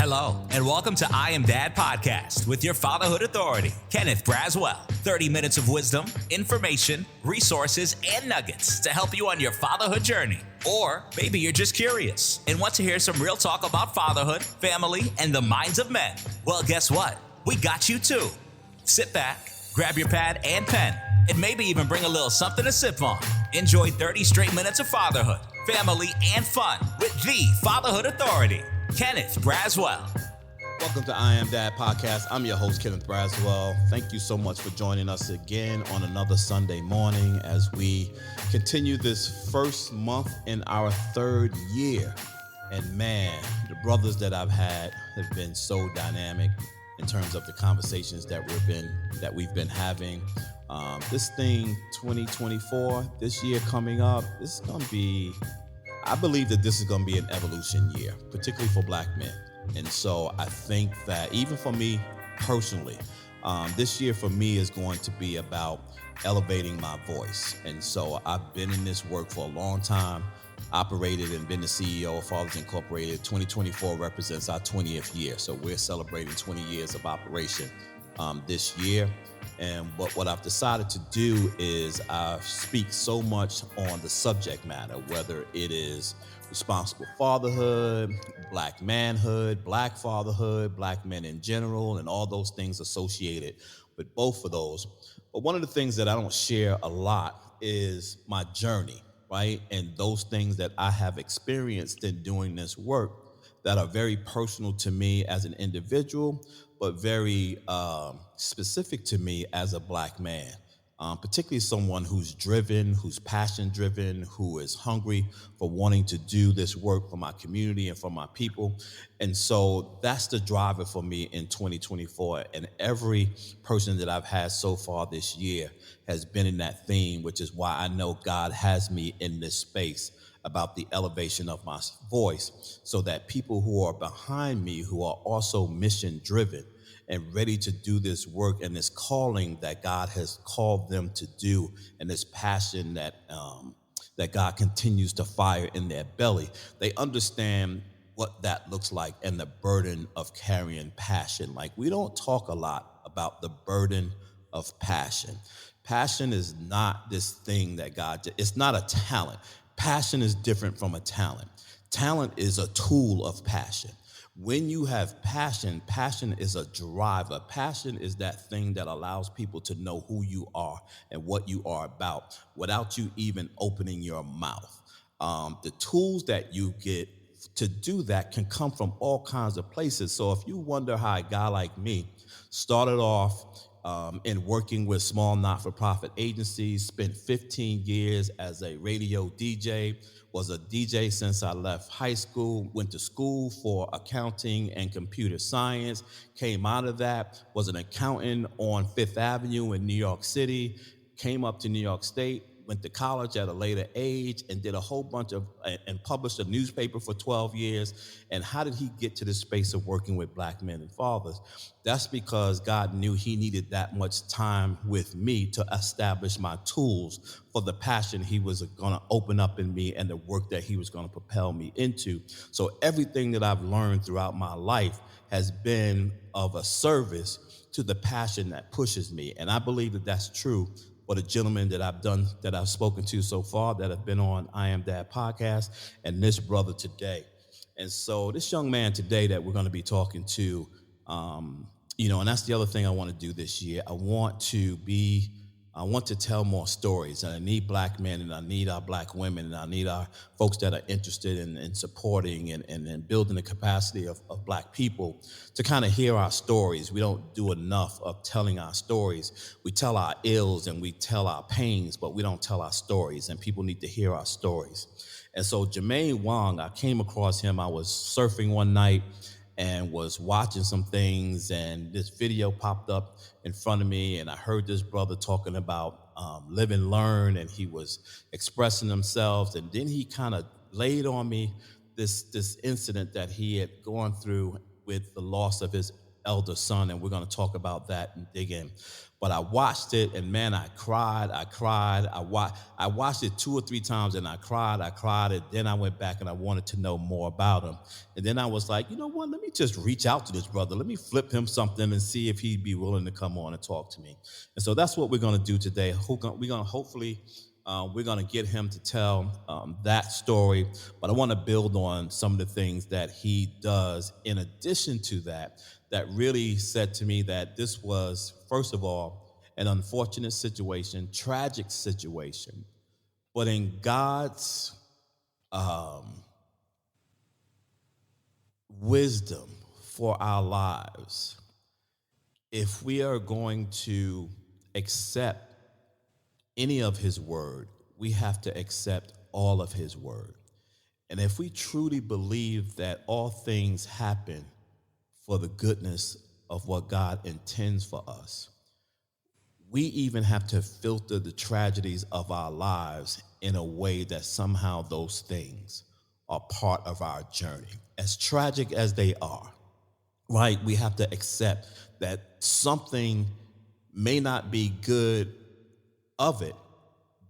Hello, and welcome to I Am Dad Podcast with your fatherhood authority, Kenneth Braswell. 30 minutes of wisdom, information, resources, and nuggets to help you on your fatherhood journey. Or maybe you're just curious and want to hear some real talk about fatherhood, family, and the minds of men. Well, guess what? We got you too. Sit back, grab your pad and pen, and maybe even bring a little something to sip on. Enjoy 30 straight minutes of fatherhood, family, and fun with the Fatherhood Authority, Kenneth Braswell. Welcome to I Am Dad Podcast. I'm your host, Kenneth Braswell. Thank you so much for joining us again on another Sunday morning as we continue this first month in our third year. And man, the brothers that I've had have been so dynamic in terms of the conversations that we've been having. This thing, 2024, this year coming up, this is going to be, I believe that this is going to be an evolution year, particularly for Black men. And so I think that even for me personally, this year for me is going to be about elevating my voice. And so I've been in this work for a long time, operated and been the CEO of Fathers Incorporated. 2024 represents our 20th year. So we're celebrating 20 years of operation this year. And what I've decided to do is I speak so much on the subject matter, whether it is responsible fatherhood, Black manhood, Black fatherhood, Black men in general, and all those things associated with both of those. But one of the things that I don't share a lot is my journey, right? And those things that I have experienced in doing this work that are very personal to me as an individual, but very specific to me as a Black man, particularly someone who's driven, who's passion-driven, who is hungry for wanting to do this work for my community and for my people. And so that's the driver for me in 2024. And every person that I've had so far this year has been in that theme, which is why I know God has me in this space about the elevation of my voice, so that people who are behind me, who are also mission driven and ready to do this work and this calling that God has called them to do, and this passion that God continues to fire in their belly, they understand what that looks like and the burden of carrying passion. Like, we don't talk a lot about the burden of passion. Passion is not this thing that God did. It's not a talent. Passion is different from a talent. Talent is a tool of passion. When you have passion, passion is a driver. Passion is that thing that allows people to know who you are and what you are about without you even opening your mouth. The tools that you get to do that can come from all kinds of places. So if you wonder how a guy like me started off in working with small not-for-profit agencies, spent 15 years as a radio DJ, was a DJ since I left high school, went to school for accounting and computer science, came out of that, was an accountant on Fifth Avenue in New York City, came up to New York State, went to college at a later age, and did a whole bunch of, and published a newspaper for 12 years. And how did he get to this space of working with Black men and fathers? That's because God knew he needed that much time with me to establish my tools for the passion he was going to open up in me and the work that he was going to propel me into. So everything that I've learned throughout my life has been of a service to the passion that pushes me. And I believe that that's true for the gentlemen that I've spoken to so far, that have been on I Am Dad Podcast, and this brother today. And so this young man today that we're going to be talking to, and that's the other thing I want to do this year. I want to tell more stories, and I need Black men, and I need our Black women, and I need our folks that are interested in supporting and building the capacity of Black people to kind of hear our stories. We don't do enough of telling our stories. We tell our ills and we tell our pains, but we don't tell our stories, and people need to hear our stories. And so Jermaine Wong, I came across him. I was surfing one night and was watching some things, and this video popped up in front of me, and I heard this brother talking about live and learn, and he was expressing himself, and then he kind of laid on me this incident that he had gone through with the loss of his elder son, and we're going to talk about that and dig in. But I watched it, and man, I cried. I watched it 2 or 3 times, and I cried, and then I went back and I wanted to know more about him. And then I was like, you know what? Let me just reach out to this brother. Let me flip him something and see if he'd be willing to come on and talk to me. And so that's what we're going to do today. We're going to hopefully we're going to get him to tell that story, but I want to build on some of the things that he does in addition to that, that really said to me that this was, first of all, an unfortunate situation, tragic situation, but in God's wisdom for our lives, if we are going to accept any of his word, we have to accept all of his word. And if we truly believe that all things happen for the goodness of what God intends for us, we even have to filter the tragedies of our lives in a way that somehow those things are part of our journey. As tragic as they are, right? We have to accept that something may not be good of it,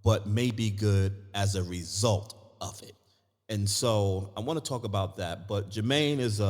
but may be good as a result of it. And so I want to talk about that. But Jermaine is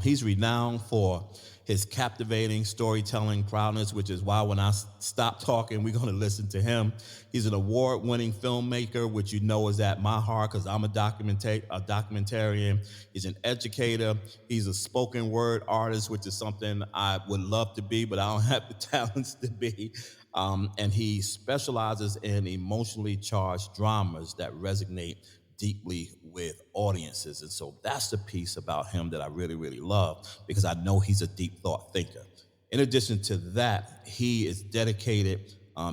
he's renowned for his captivating storytelling prowess, which is why when I stop talking, we're going to listen to him. He's an award-winning filmmaker, which you know is at my heart because I'm a documentarian. He's an educator. He's a spoken word artist, which is something I would love to be, but I don't have the talents to be. And he specializes in emotionally charged dramas that resonate deeply with audiences. And so that's the piece about him that I really, really love because I know he's a deep thought thinker. In addition to that, he is dedicated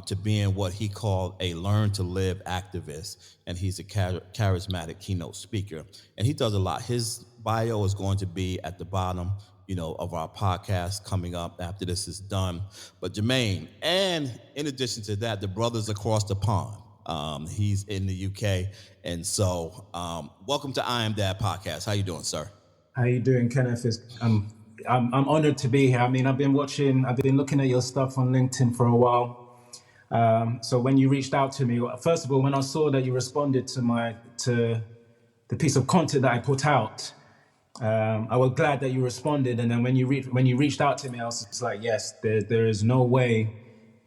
to being what he called a learn to live activist, and he's a charismatic keynote speaker. And he does a lot. His bio is going to be at the bottom, of our podcast coming up after this is done. But Jermaine, and in addition to that, the brothers across the pond. He's in the UK, and so welcome to I Am Dad podcast. How you doing, sir? How you doing, Kenneth? I'm honored to be here. I mean, I've been looking at your stuff on LinkedIn for a while. So when you reached out to me, first of all, when I saw that you responded to the piece of content that I put out, I was glad that you responded. And then when you reached out to me, I was just like, yes, there is no way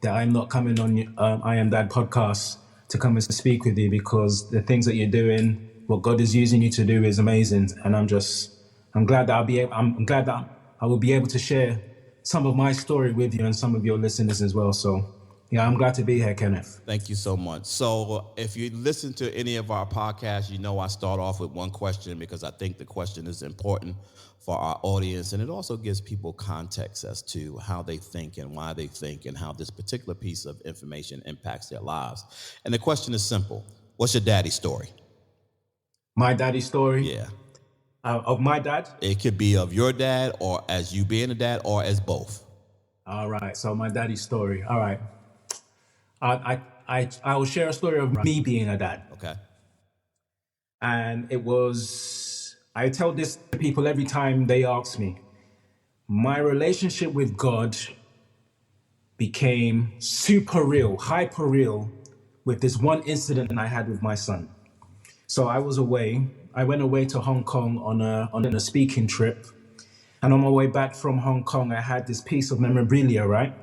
that I'm not coming on I Am Dad podcast to come and speak with you, because the things that you're doing, what God is using you to do, is amazing. And I'm glad that I will be able to share some of my story with you and some of your listeners as well. So yeah, I'm glad to be here, Kenneth. Thank you so much. So if you listen to any of our podcasts, I start off with one question because I think the question is important for our audience, and it also gives people context as to how they think and why they think and how this particular piece of information impacts their lives. And the question is simple. What's your daddy's story? My daddy's story? Yeah. Of my dad? It could be of your dad, or as you being a dad, or as both. All right. So my daddy's story. All right. I will share a story of me being a dad. Okay. And I tell this to people every time they ask me. My relationship with God became super real, hyper real, with this one incident that I had with my son. So I went away to Hong Kong on a speaking trip. And on my way back from Hong Kong, I had this piece of memorabilia, right?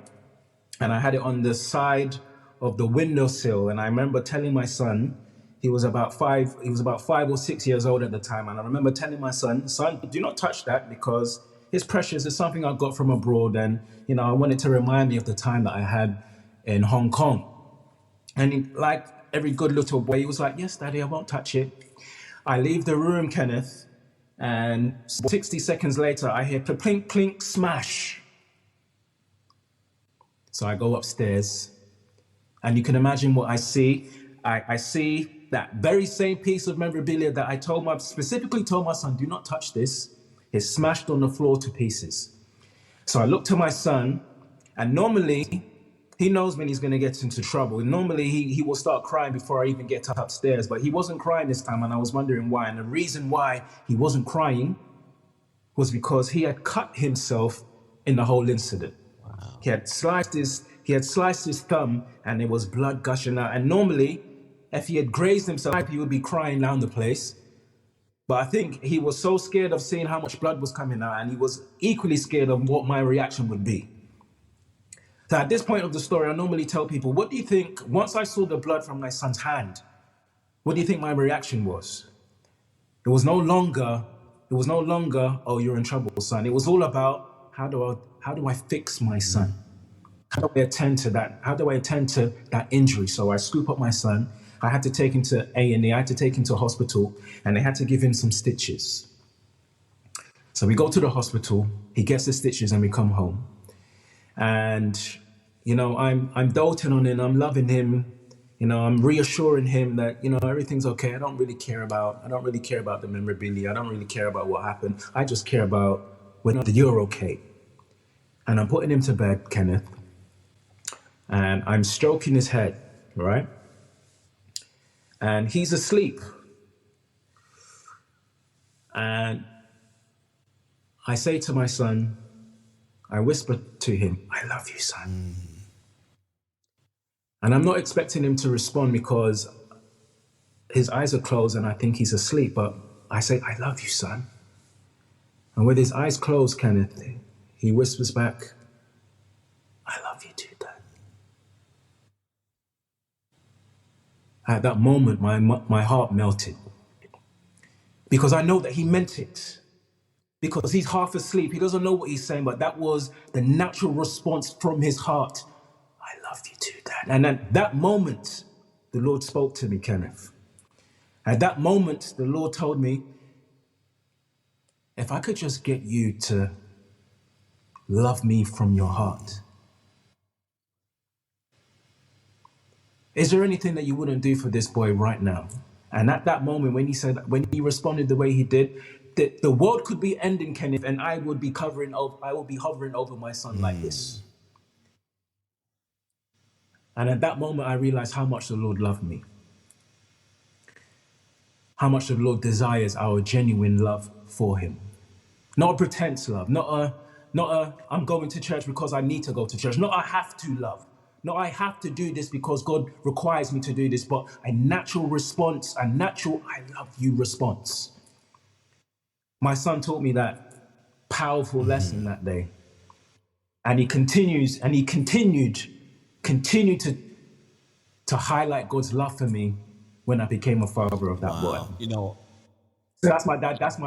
And I had it on the side of the windowsill. And I remember telling my son, he was about 5 or 6 years old at the time. And I remember telling my son, do not touch that, because it's precious. It's something I got from abroad. And, I wanted to remind me of the time that I had in Hong Kong. And like every good little boy, he was like, yes, Daddy, I won't touch it. I leave the room, Kenneth, and 60 seconds later, I hear plink, plink, smash. So I go upstairs, and you can imagine what I see. I see that very same piece of memorabilia that I specifically told my son, do not touch this. It's smashed on the floor to pieces. So I look to my son, and normally he knows when he's going to get into trouble. Normally he will start crying before I even get upstairs, but he wasn't crying this time, and I was wondering why. And the reason why he wasn't crying was because he had cut himself in the whole incident. Wow. He had sliced his thumb, and there was blood gushing out. And normally, if he had grazed himself, he would be crying down the place. But I think he was so scared of seeing how much blood was coming out, and he was equally scared of what my reaction would be. So at this point of the story, I normally tell people, what do you think, once I saw the blood from my son's hand, what do you think my reaction was? It was no longer, oh, you're in trouble, son. It was all about, how do I fix my son? How do I attend to that? How do I attend to that injury? So I scoop up my son. I had to take him to A&E. I had to take him to hospital, and they had to give him some stitches. So we go to the hospital. He gets the stitches, and we come home. And I'm doting on him. I'm loving him. I'm reassuring him that everything's okay. I don't really care about the memorabilia. I don't really care about what happened. I just care about whether you're okay. And I'm putting him to bed, Kenneth. And I'm stroking his head, right? And he's asleep. And I say to my son, I whisper to him, I love you, son. And I'm not expecting him to respond because his eyes are closed and I think he's asleep, but I say, I love you, son. And with his eyes closed, Kenneth, he whispers back, I love you too, Dad. At that moment, my heart melted because I know that he meant it. Because he's half asleep, he doesn't know what he's saying, but that was the natural response from his heart. I love you too, Dad. And at that moment, the Lord spoke to me, Kenneth. At that moment, the Lord told me, if I could just get you to love me from your heart, is there anything that you wouldn't do for this boy right now? And at that moment, when he responded the way he did, the world could be ending, Kenneth, and I would be hovering over my son like this. And at that moment, I realized how much the Lord loved me. How much the Lord desires our genuine love for him. Not a pretense love, not a I'm going to church because I need to go to church. Not I have to love. Not I have to do this because God requires me to do this, but a natural response, a natural I love you response. My son taught me that powerful lesson that day. And he continued to highlight God's love for me when I became a father of that boy. So that's my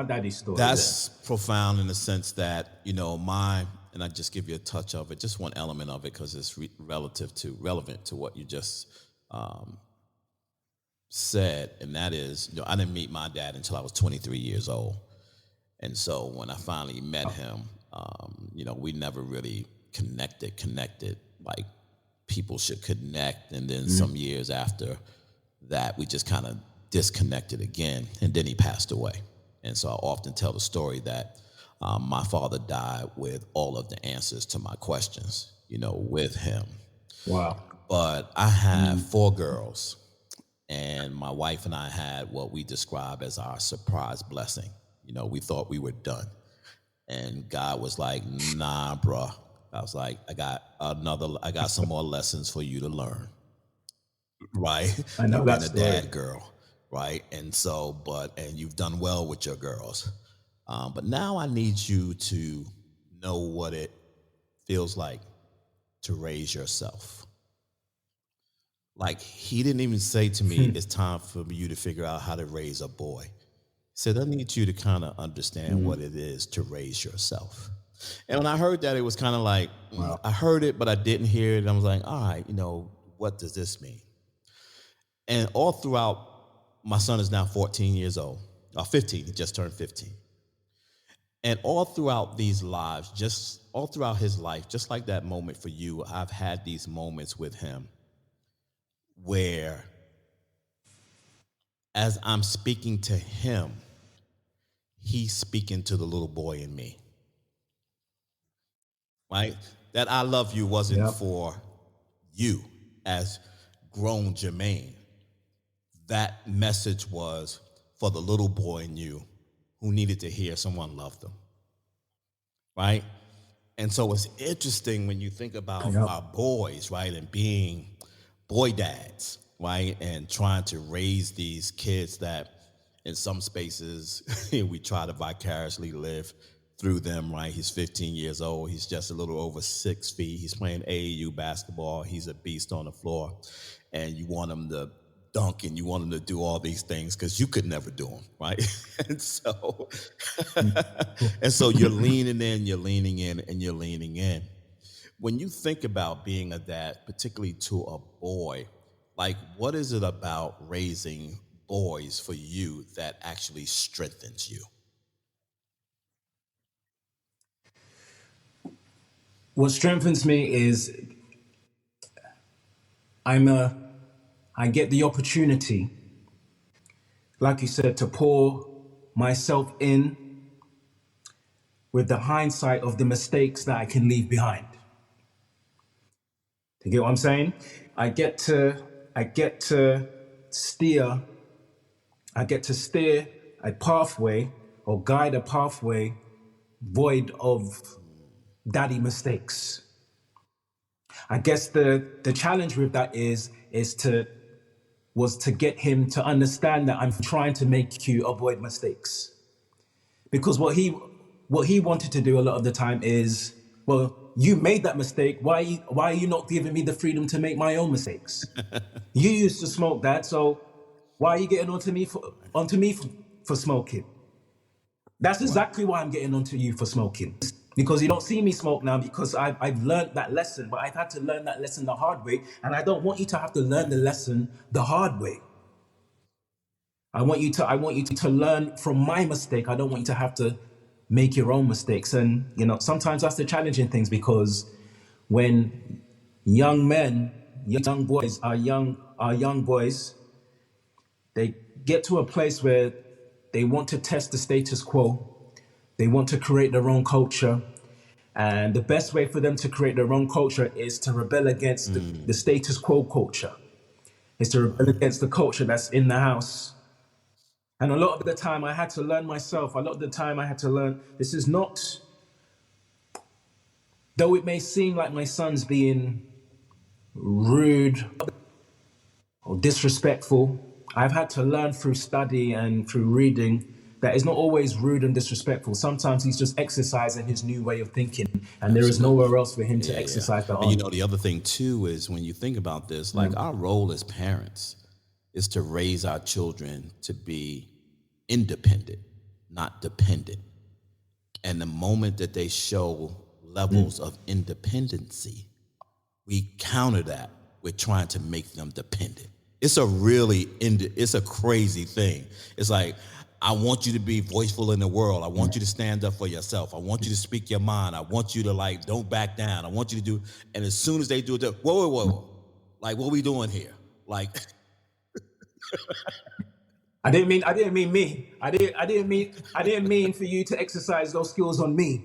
daddy's story. That's profound in the sense that, and I just give you a touch of it, just one element of it, because it's relevant to what you just said. And that is, I didn't meet my dad until I was 23 years old. And so when I finally met him, we never really connected like people should connect. And then some years after that, we just kind of disconnected again. And then he passed away. And so I often tell the story that my father died with all of the answers to my questions, with him. Wow. But I have 4 girls, and my wife and I had what we describe as our surprise blessing. We thought we were done. And God was like, nah, bruh. I was like, I got some more lessons for you to learn. Right? I know You've that been a dad girl, right? And so, and you've done well with your girls. But now I need you to know what it feels like to raise yourself. Like, he didn't even say to me, it's time for you to figure out how to raise a boy. He said, I need you to kind of understand what it is to raise yourself. And when I heard that, it was kind of like, wow. I heard it, but I didn't hear it. And I was like, all right, what does this mean? And all throughout, my son is now 14 years old, or 15, he just turned 15. And all throughout these lives, all throughout his life, just like that moment for you, I've had these moments with him where as I'm speaking to him, he's speaking to the little boy in me. Right? That I love you wasn't for you as grown Jermaine. That message was for the little boy in you who needed to hear someone love them. Right? And so it's interesting when you think about Yep. our boys, right, and being boy dads, right, and trying to raise these kids that in some spaces we try to vicariously live through them, right? He's 15 years old. He's just a little over 6 feet. He's playing AAU basketball. He's a beast on the floor. And you want him to dunk and you want him to do all these things because you could never do them, right? and so and so you're leaning in, you're leaning in, and you're leaning in. When you think about being a dad, particularly to a boy, like what is it about raising boys for you that actually strengthens you? What strengthens me is I get the opportunity, like you said, to pour myself in with the hindsight of the mistakes that I can leave behind. You get what I'm saying? I get to steer a pathway or guide a pathway void of daddy mistakes. I guess the challenge with that was to get him to understand that I'm trying to make you avoid mistakes. Because what he wanted to do a lot of the time is, well, you made that mistake. Why are you not giving me the freedom to make my own mistakes? You used to smoke, Dad, so why are you getting onto me for smoking? That's exactly why I'm getting onto you for smoking. Because you don't see me smoke now because I've learned that lesson, but I've had to learn that lesson the hard way, and I don't want you to have to learn the lesson the hard way. I want you to learn from my mistake. I don't want you to have to make your own mistakes. And sometimes that's the challenging things, because when young boys, they get to a place where they want to test the status quo. They want to create their own culture. And the best way for them to create their own culture is to rebel against the status quo culture. Is to rebel against the culture that's in the house. And a lot of the time I had to learn myself. A lot of the time I had to learn, this is not, though it may seem like my son's being rude or disrespectful, I've had to learn through study and through reading that it's not always rude and disrespectful. Sometimes he's just exercising his new way of thinking, and there is nowhere else for him to exercise that on. And the other thing too is when you think about this, like our role as parents is to raise our children to be independent, not dependent. And the moment that they show levels of independency, we counter that with trying to make them dependent. It's a crazy thing. It's like, I want you to be voiceful in the world. I want you to stand up for yourself. I want you to speak your mind. I want you to don't back down. I want you to do, and as soon as they do it, whoa. Like, what are we doing here? Like, I didn't mean me. I didn't mean for you to exercise those skills on me.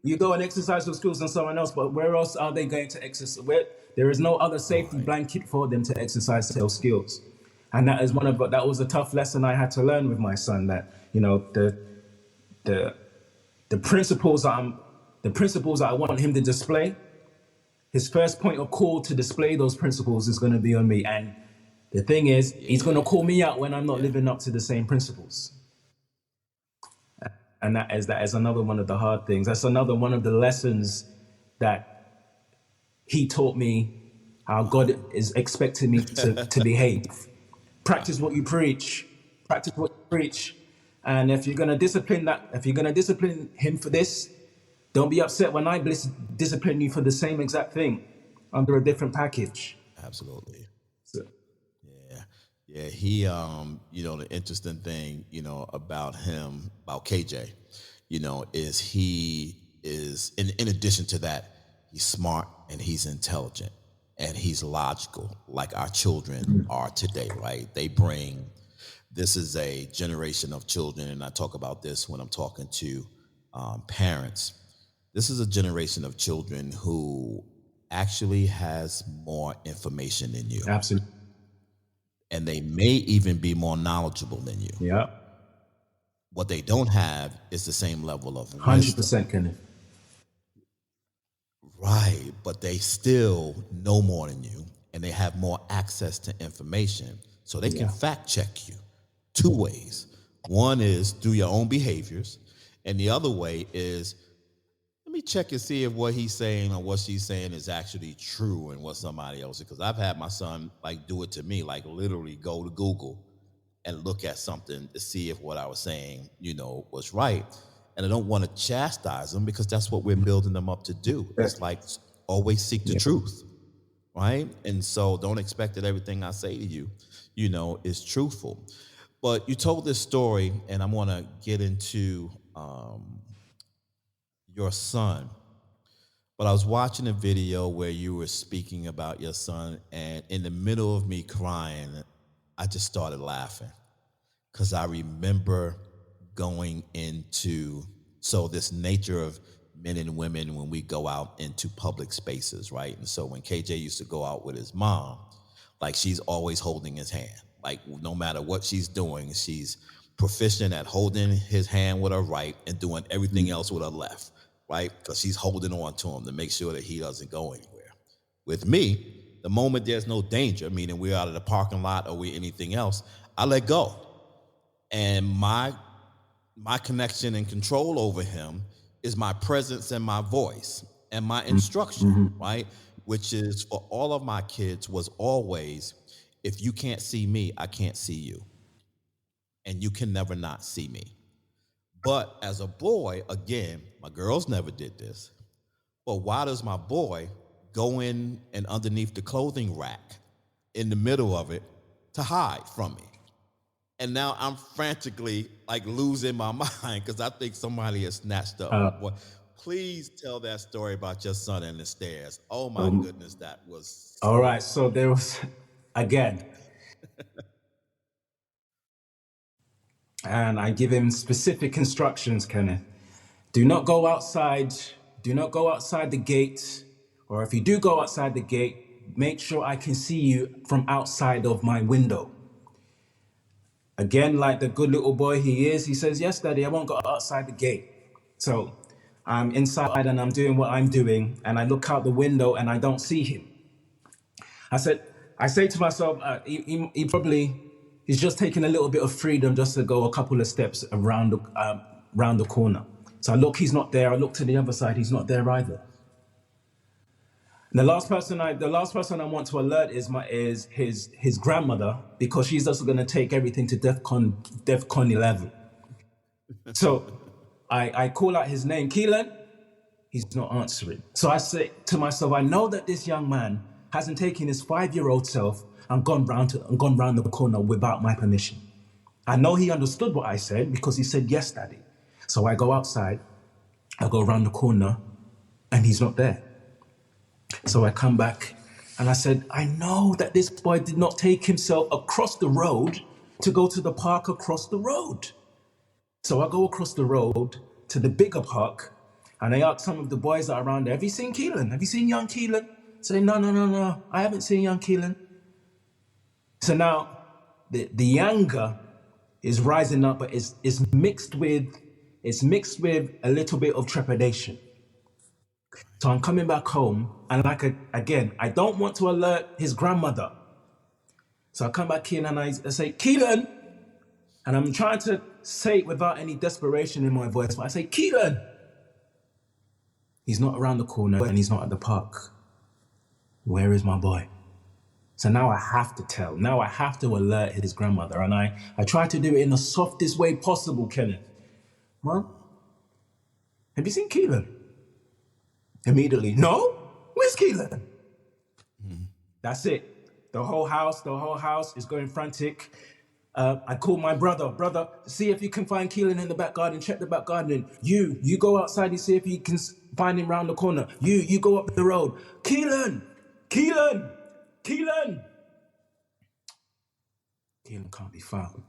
You go and exercise those skills on someone else, but where else are they going to exercise? There is no other safety blanket for them to exercise those skills. And that was a tough lesson I had to learn with my son, that, the principles that I want him to display, his first point of call to display those principles is going to be on me. And the thing is, he's going to call me out when I'm not living up to the same principles. And that is another one of the hard things. That's another one of the lessons that he taught me, how God is expecting me to behave. Practice what you preach. Practice what you preach. And if you're going to discipline him for this, don't be upset when I discipline you for the same exact thing under a different package. absolutely. So, Yeah, he, the interesting thing, about him, about KJ, is he is, in addition to that, he's smart and he's intelligent and he's logical, like our children are today, right? This is a generation of children, and I talk about this when I'm talking to parents. This is a generation of children who actually has more information than you. absolutely. And they may even be more knowledgeable than you. Yeah. What they don't have is the same level of wisdom. 100%, Kenneth. Right, but they still know more than you, and they have more access to information, so they can fact check you two ways. One is through your own behaviors, and the other way is, let me check and see if what he's saying or what she's saying is actually true and what somebody else is. Because I've had my son like do it to me, like literally go to Google and look at something to see if what I was saying, was right. And I don't want to chastise them because that's what we're building them up to do. It's like always seek the truth, right? And so don't expect that everything I say to you, is truthful. But you told this story, and I want to get into your son. But I was watching a video where you were speaking about your son, and in the middle of me crying, I just started laughing because I remember going into this nature of men and women when we go out into public spaces, right? And so when KJ used to go out with his mom, like she's always holding his hand. Like no matter what she's doing, she's proficient at holding his hand with her right and doing everything else with her left, right? Because she's holding on to him to make sure that he doesn't go anywhere. With me, the moment there's no danger, meaning we're out of the parking lot or we're anything else, I let go. And my connection and control over him is my presence and my voice and my instruction, right? Which is for all of my kids was always, if you can't see me, I can't see you. And you can never not see me. But as a boy, again, my girls never did this. But why does my boy go in and underneath the clothing rack in the middle of it to hide from me? And now I'm frantically like losing my mind because I think somebody has snatched up my boy. Please tell that story about your son and the stairs. Oh my goodness, that was all right. So there was, again, and I give him specific instructions, Kenneth. Do not go outside. Do not go outside the gate. Or if you do go outside the gate, make sure I can see you from outside of my window. Again, like the good little boy he is, he says, yes, Daddy, I won't go outside the gate. So I'm inside and I'm doing what I'm doing, and I look out the window and I don't see him. I say to myself, he's just taking a little bit of freedom just to go a couple of steps around the corner. So I look, he's not there. I look to the other side, he's not there either. And the last person I want to alert is his grandmother, because she's also going to take everything to DEFCON 11. So I call out his name, Keelan. He's not answering. So I say to myself, I know that this young man hasn't taken his 5-year-old self and gone round the corner without my permission. I know he understood what I said because he said, yes, Daddy. So I go outside, I go around the corner, and he's not there. So I come back and I said, I know that this boy did not take himself across the road to go to the park across the road. So I go across the road to the bigger park and I ask some of the boys that are around there, have you seen Keelan? Have you seen young Keelan? Say, no, I haven't seen young Keelan. So now the anger is rising up, but it's mixed with a little bit of trepidation. So I'm coming back home, and I don't want to alert his grandmother. So I come back in and I say, Keelan, and I'm trying to say it without any desperation in my voice, but I say, Keelan. He's not around the corner and he's not at the park. Where is my boy? So now I have to alert his grandmother, and I try to do it in the softest way possible, Kenneth. Mom, have you seen Keelan? Immediately, no? Where's Keelan? That's it. The whole house is going frantic. I call my brother, see if you can find Keelan in the back garden, check the back garden. You go outside and see if you can find him round the corner. You go up the road. Keelan can't be found.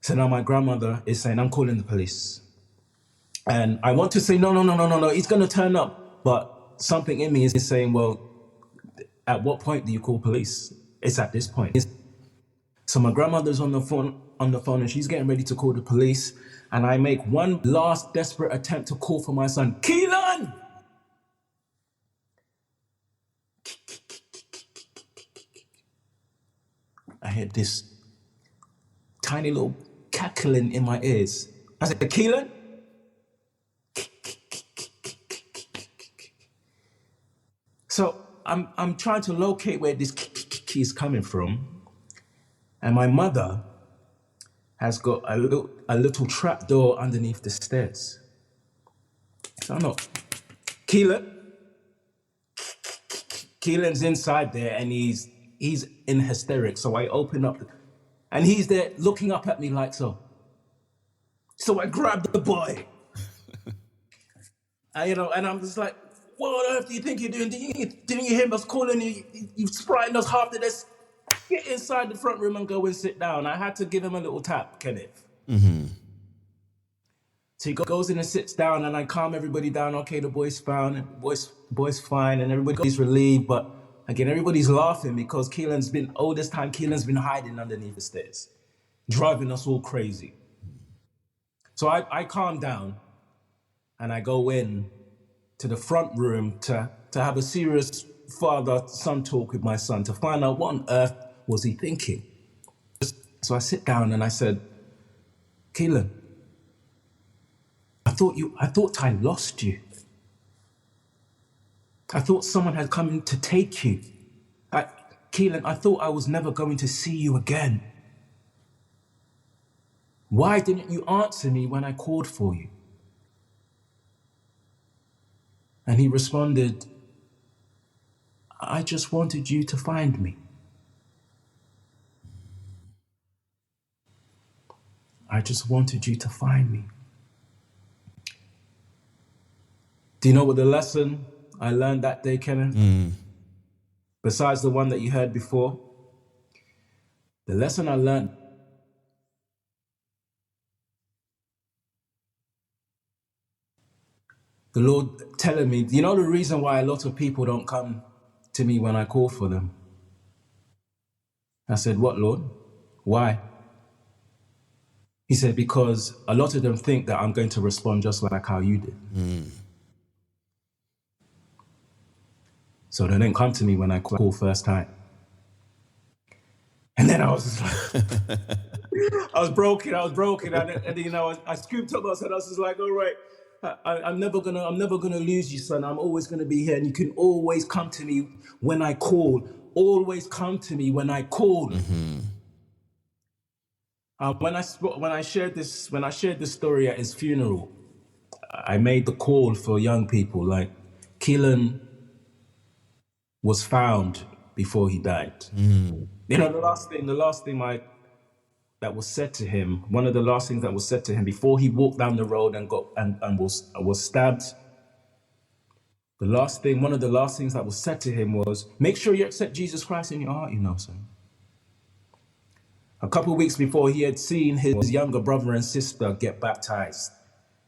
So now my grandmother is saying, I'm calling the police. And I want to say, no, he's going to turn up. But something in me is saying, well, at what point do you call police? It's at this point. So my grandmother's on the phone and she's getting ready to call the police. And I make one last desperate attempt to call for my son, Keelan! heard this tiny little cackling in my ears. I said, Keelan? So I'm trying to locate where this is coming from. And my mother has got a little trap door underneath the stairs. So I'm not, Keelan's inside there and he's in hysterics. So I open up and he's there looking up at me like so. So I grabbed the boy. And I'm just like, what on earth do you think you're doing? Didn't you hear us calling you? You've sprited us half to this. Get inside the front room and go and sit down. I had to give him a little tap, Kenneth. Mm-hmm. So he goes in and sits down and I calm everybody down. Okay, the boy's found, and boy's fine, and everybody's relieved. But again, everybody's laughing because Keelan's been hiding underneath the stairs, driving us all crazy. So I calm down and I go in to the front room to have a serious father-son talk with my son to find out what on earth was he thinking. So I sit down and I said, Keelan, I thought I lost you. I thought someone had come in to take you. Keelan, I thought I was never going to see you again. Why didn't you answer me when I called for you? And he responded, I just wanted you to find me. I just wanted you to find me. Do you know what the lesson I learned that day, Kenneth? Besides the one that you heard before? The lesson I learned the Lord telling me, you know the reason why a lot of people don't come to me when I call for them? I said, what, Lord? Why? He said, because a lot of them think that I'm going to respond just like how you did. So they didn't come to me when I call first time. And then I was just like, I was broken. And you know, I scooped up myself. I was just like, all right, I'm never gonna lose you, son. I'm always gonna be here. And you can always come to me when I call. Always come to me when I call. When I shared this story at his funeral, I made the call for young people. Like, Keelan was found before he died. You know, the last thing that was said to him, one of the last things that was said to him before he walked down the road and was stabbed. One of the last things that was said to him was, make sure you accept Jesus Christ in your heart, you know, son. A couple of weeks before, he had seen his younger brother and sister get baptized.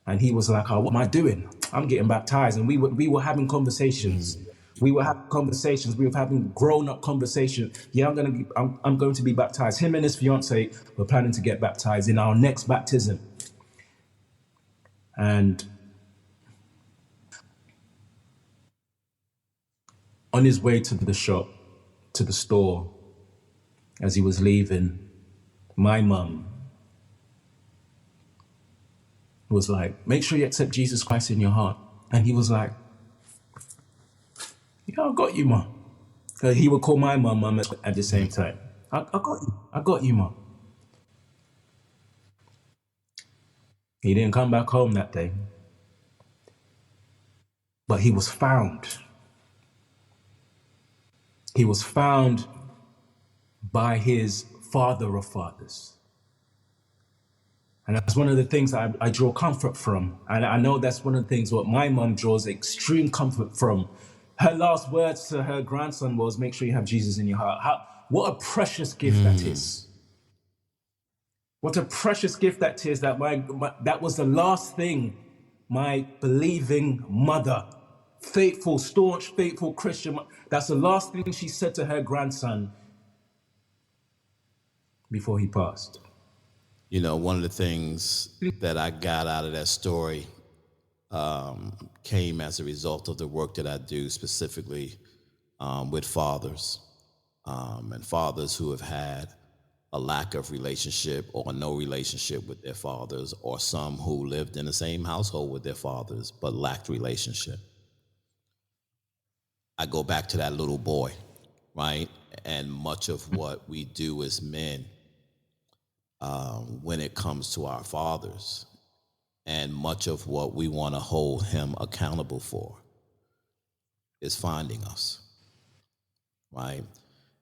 And he was like, oh, what am I doing? I'm getting baptized. And we were having conversations. We were having grown-up conversations. Yeah, I'm going to be baptized. Him and his fiance were planning to get baptized in our next baptism. And on his way to the store, as he was leaving, my mum was like, make sure you accept Jesus Christ in your heart. And he was like, yeah, I got you, Mum. So he would call my mum at the same time. I got you, Mum. He didn't come back home that day. But he was found. He was found by his Father of fathers. And that's one of the things I draw comfort from. And I know that's one of the things what my mum draws extreme comfort from. Her last words to her grandson was, make sure you have Jesus in your heart. What a precious gift that is. What a precious gift that is, that that was the last thing my believing mother, faithful, staunch, faithful Christian, that's the last thing she said to her grandson before he passed. You know, one of the things that I got out of that story came as a result of the work that I do specifically with fathers and fathers who have had a lack of relationship or no relationship with their fathers, or some who lived in the same household with their fathers but lacked relationship. I go back to that little boy, right? And much of what we do as men when it comes to our fathers, and much of what we want to hold him accountable for, is finding us, right?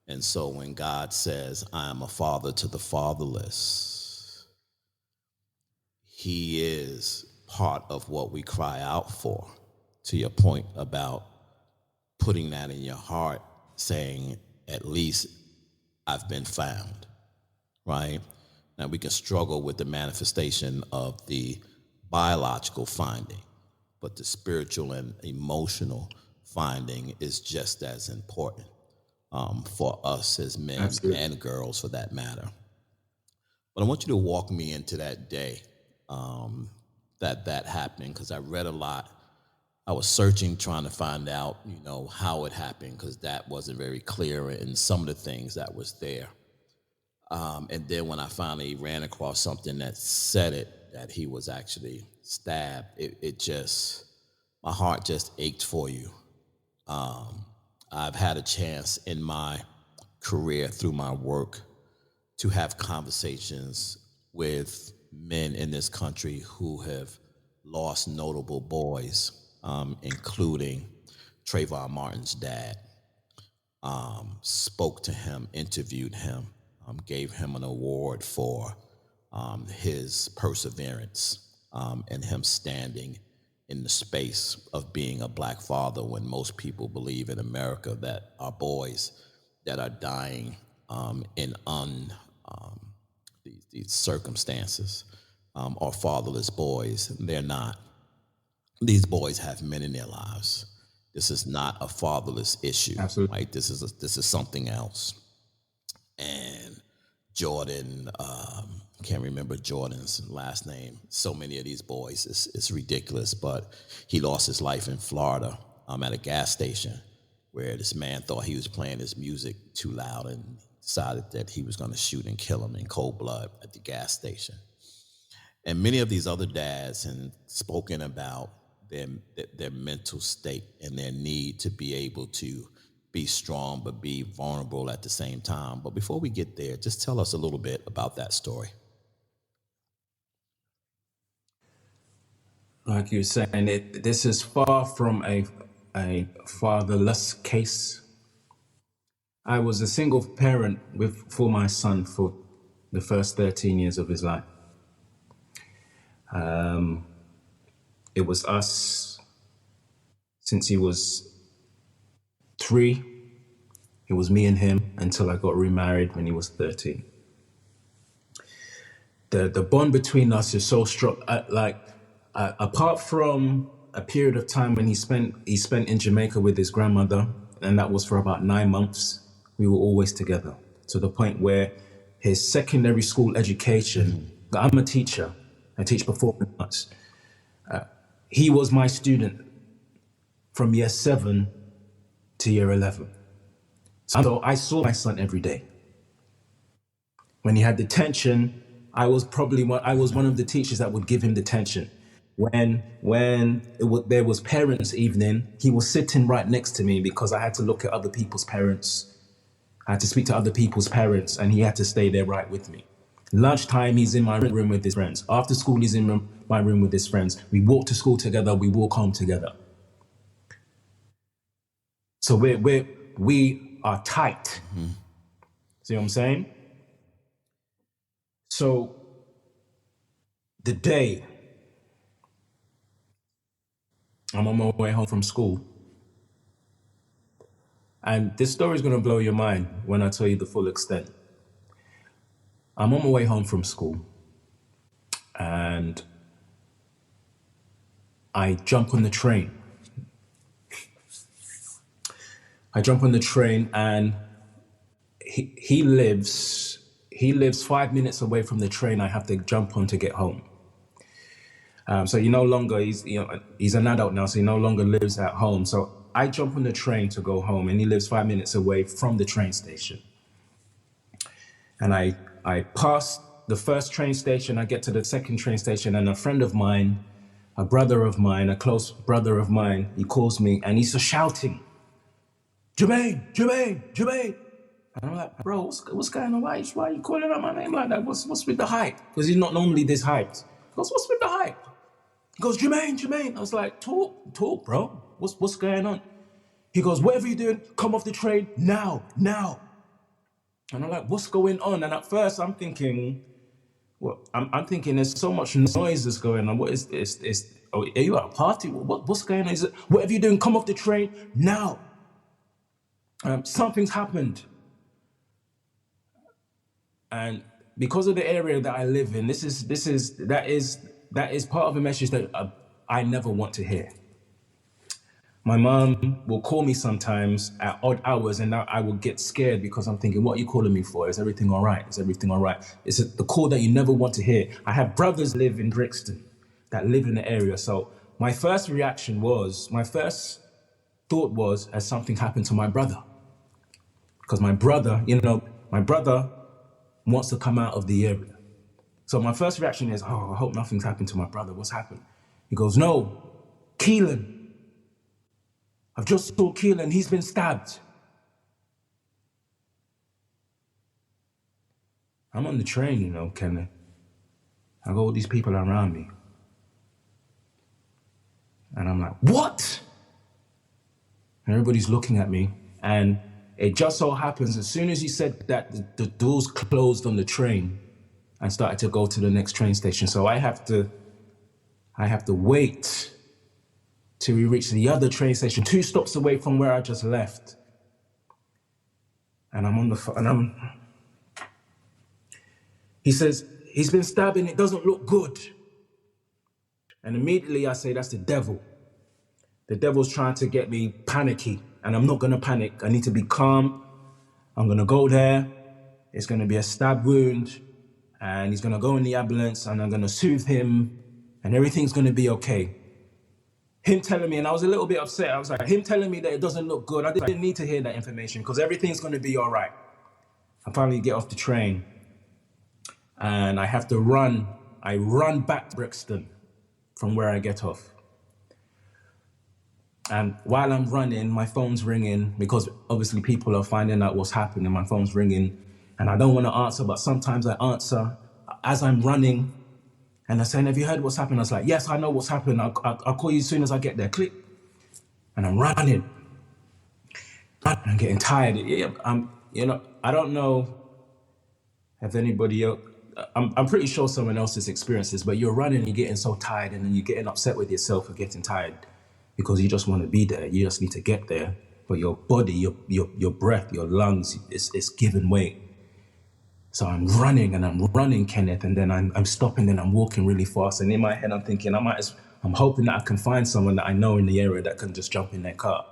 And so when God says, I am a father to the fatherless, he is part of what we cry out for. To your point about putting that in your heart, saying, at least I've been found, right? Now we can struggle with the manifestation of the biological finding, but the spiritual and emotional finding is just as important for us as men. Absolutely. And girls for that matter. But I want you to walk me into that day that happened, because I read a lot. I was searching, trying to find out, how it happened, because that wasn't very clear in some of the things that was there. And then when I finally ran across something that said it, that he was actually stabbed, it just, my heart just ached for you. I've had a chance in my career through my work to have conversations with men in this country who have lost notable boys, including Trayvon Martin's dad. Spoke to him, interviewed him, gave him an award for his perseverance and him standing in the space of being a black father, when most people believe in America that our boys that are dying in these circumstances are fatherless boys. They're not. These boys have men in their lives. This is not a fatherless issue. Absolutely. Right? This is something else. And Jordan, can't remember Jordan's last name. So many of these boys, it's ridiculous. But he lost his life in Florida at a gas station, where this man thought he was playing his music too loud and decided that he was going to shoot and kill him in cold blood at the gas station. And many of these other dads have spoken about their mental state and their need to be able to be strong but be vulnerable at the same time. But before we get there, just tell us a little bit about that story. Like you were saying, this is far from a fatherless case. I was a single parent for my son for the first 13 years of his life. It was us since he was 3. It was me and him until I got remarried when he was 13. The bond between us is so strong. Apart from a period of time when he spent in Jamaica with his grandmother, and that was for about 9 months, we were always together, to the point where his secondary school education, I'm a teacher, I teach performing arts. He was my student from year 7 to year 11. So I saw my son every day. When he had detention, I was one of the teachers that would give him detention. When there was parents' evening, he was sitting right next to me, because I had to look at other people's parents. I had to speak to other people's parents, and he had to stay there right with me. Lunchtime, he's in my room with his friends. After school, he's in my room with his friends. We walk to school together, we walk home together. So we are tight. Mm-hmm. See what I'm saying? So the day I'm on my way home from school, and this story is going to blow your mind when I tell you the full extent. I'm on my way home from school, and I jump on the train. And he lives 5 minutes away from the train I have to jump on to get home. So he no longer, he's an adult now, so he no longer lives at home. So I jump on the train to go home, and he lives 5 minutes away from the train station. And I I pass the first train station, I get to the second train station, and a friend of mine, a brother of mine, a close brother of mine, he calls me and he's just shouting, Jermaine, Jermaine, Jermaine. And I'm like, bro, what's going on? Why are you calling out my name like that? What's with the hype? Because he's not normally this hyped. He goes, what's with the hype? He goes, Jermaine, Jermaine. I was like, talk, bro. What's going on? He goes, whatever you're doing, come off the train now. And I'm like, what's going on? And at first I'm thinking, I'm thinking there's so much noise that's going on. What is this? Are you at a party? What's going on? Is it, whatever you're doing, come off the train now. Something's happened. And because of the area that I live in, that is part of a message that I never want to hear. My mom will call me sometimes at odd hours, and I will get scared because I'm thinking, what are you calling me for? Is everything all right? Is everything all right? It's the call that you never want to hear. I have brothers live in Brixton that live in the area. So my first thought was, has something happened to my brother? Because my brother wants to come out of the area. So my first reaction is, I hope nothing's happened to my brother. What's happened? He goes, no, Keelan. I've just saw Keelan, he's been stabbed. I'm on the train, Kenneth. I got all these people around me. And I'm like, what? And everybody's looking at me. And it just so happens, as soon as he said that, the doors closed on the train and started to go to the next train station. So I have to wait till we reach the other train station, 2 stops away from where I just left. And I'm on the phone, he says, he's been stabbed and it doesn't look good. And immediately I say, that's the devil. The devil's trying to get me panicky, and I'm not gonna panic. I need to be calm. I'm gonna go there. It's gonna be a stab wound, and he's gonna go in the ambulance, and I'm gonna soothe him, and everything's gonna be okay. Him telling me, and I was a little bit upset. I was like, him telling me that it doesn't look good. I didn't need to hear that information because everything's gonna be all right. I finally get off the train, and I have to run. I run back to Brixton from where I get off. And while I'm running, my phone's ringing because obviously people are finding out what's happening. My phone's ringing and I don't want to answer, but sometimes I answer as I'm running and they're saying, have you heard what's happened? I was like, yes, I know what's happened. I'll call you as soon as I get there. Click. And I'm running. I'm getting tired. I don't know if anybody else, I'm pretty sure someone else's experiences, but you're running, you're getting so tired and then you're getting upset with yourself for getting tired. Because you just want to be there. You just need to get there. But your body, your breath, your lungs, it's giving way. So I'm running, Kenneth, and then I'm stopping and I'm walking really fast. And in my head, I'm thinking, I'm hoping that I can find someone that I know in the area that can just jump in their car.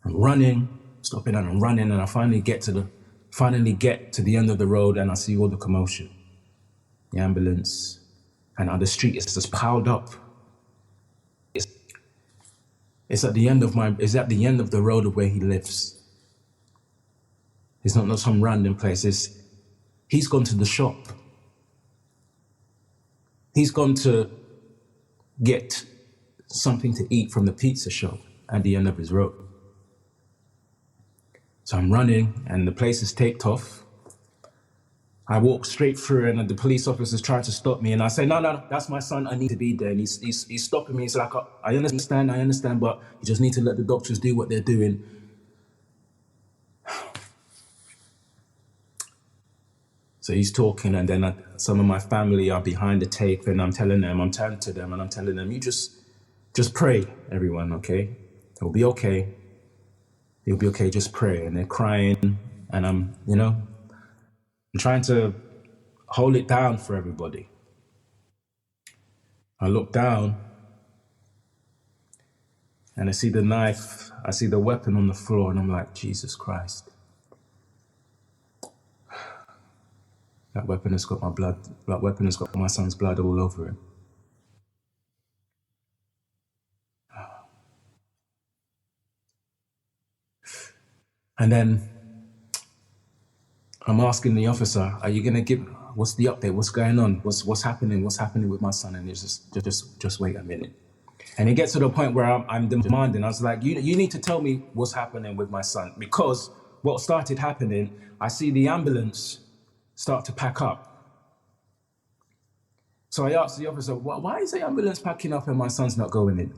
I'm running, stopping and I'm running, and I finally get to the end of the road and I see all the commotion. The ambulance, and now the street is just piled up. It's at the end of the road of where he lives. It's not some random place. He's gone to the shop. He's gone to get something to eat from the pizza shop at the end of his road. So I'm running and the place is taped off. I walk straight through and the police officer's trying to stop me and I say, no, that's my son, I need to be there. And he's stopping me. He's like, I understand, but you just need to let the doctors do what they're doing. So he's talking and then some of my family are behind the tape and I'm turning to them and I'm telling them, you just pray, everyone, okay? It'll be okay. You'll be okay, just pray. And they're crying and I'm trying to hold it down for everybody. I look down and I see the knife, I see the weapon on the floor and I'm like, Jesus Christ. That weapon has got my son's blood all over it. And then I'm asking the officer, are you going to give, what's the update? What's going on? What's happening? What's happening with my son? And he's just wait a minute. And it gets to the point where I'm demanding. I was like, you need to tell me what's happening with my son. Because what started happening, I see the ambulance start to pack up. So I asked the officer, why is the ambulance packing up and my son's not going in?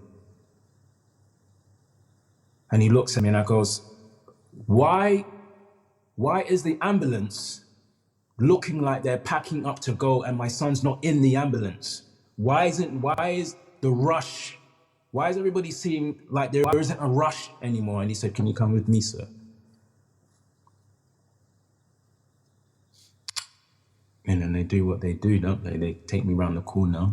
And he looks at me and I goes, why is the ambulance looking like they're packing up to go and my son's not in the ambulance? Why is the rush? Why does everybody seem like there isn't a rush anymore? And he said, can you come with me, sir? And then they do what they do, don't they? They take me around the corner.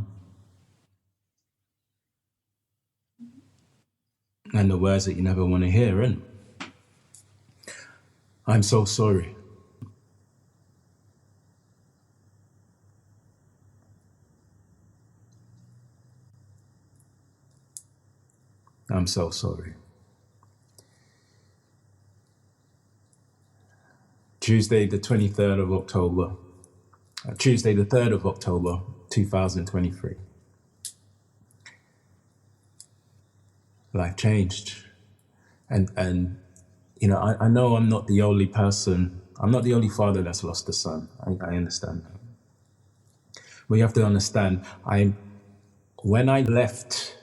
And the words that you never want to hear, and I'm so sorry. I'm so sorry. Tuesday, the 23rd of October, Tuesday, the 3rd of October, 2023. Life changed. And you know, I know I'm not the only person, I'm not the only father that's lost a son. I understand that. But you have to understand, when I left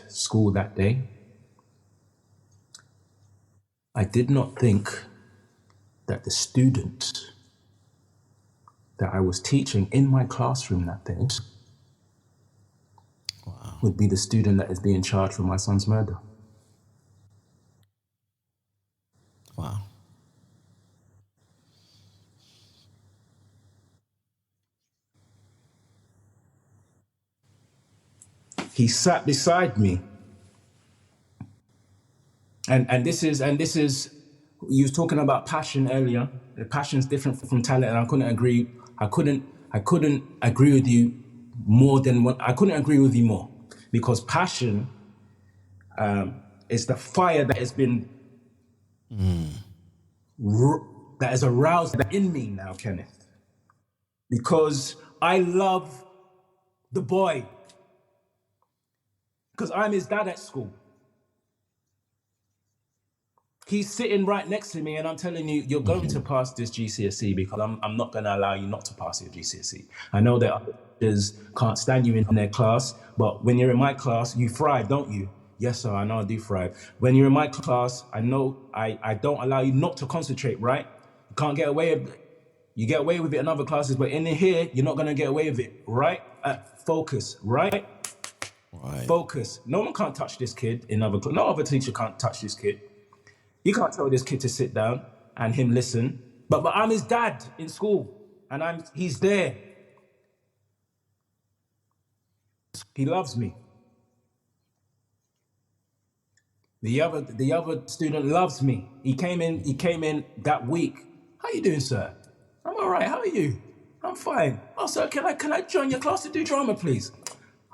school that day, I did not think that the student that I was teaching in my classroom that day would be the student that is being charged for my son's murder. Wow. He sat beside me. And this is, you was talking about passion earlier. The passion's different from talent, and I couldn't agree with you more than what, I couldn't agree with you more. Because passion is the fire that has been, that is aroused in me now, Kenneth. Because I love the boy. Because I'm his dad at school. He's sitting right next to me and I'm telling you, you're going to pass this GCSE because I'm not going to allow you not to pass your GCSE. I know that others can't stand you in their class, but when you're in my class, you thrive, don't you? Yes, sir, I know I do thrive. When you're in my class, I know I don't allow you not to concentrate, right? You can't get away with it. You get away with it in other classes, but in here, you're not going to get away with it, right? Focus, right? Right. Focus. No one can't touch this kid in other classes. No other teacher can't touch this kid. You can't tell this kid to sit down and him listen. But I'm his dad in school, and he's there. He loves me. The other student loves me. He came in that week. How you doing, sir? I'm all right. How are you? I'm fine. Oh, sir, can I join your class to do drama, please?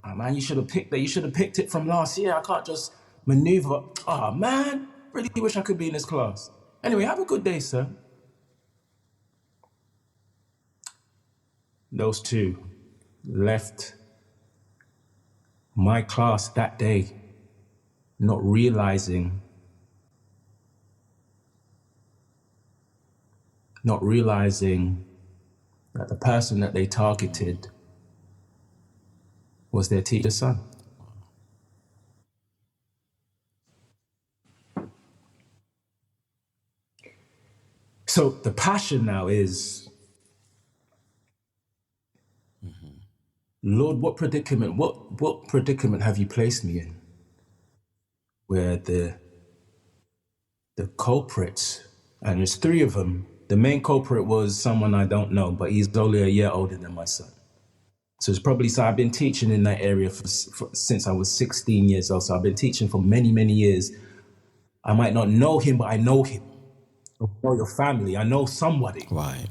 Oh, man, you should have picked that. You should have picked it from last year. I can't just maneuver. Oh, man, really wish I could be in this class. Anyway, have a good day, sir. Those two left my class that day, not realizing that the person that they targeted was their teacher's son. So the passion now is, Lord, what predicament have you placed me in? Where the culprits, and there's three of them, the main culprit was someone I don't know, but he's only a year older than my son. So it's probably, so I've been teaching in that area since I was 16 years old. So I've been teaching for many, many years. I might not know him, but I know him. I know your family. I know somebody. Right. You know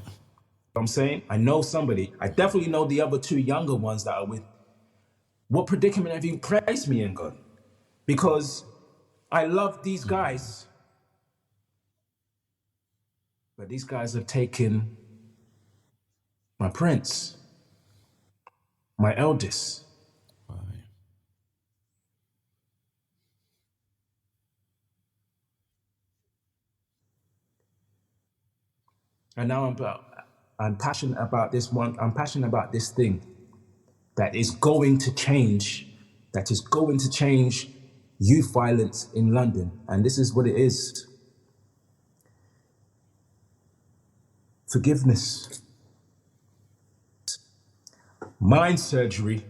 what I'm saying? I know somebody. I definitely know the other two younger ones that are with. What predicament have you placed me in, God? Because I love these guys. But these guys have taken my prince, my eldest. Right. And now I'm passionate about this one. I'm passionate about this thing that is going to change, youth violence in London. And this is what it is. Forgiveness, mind surgery,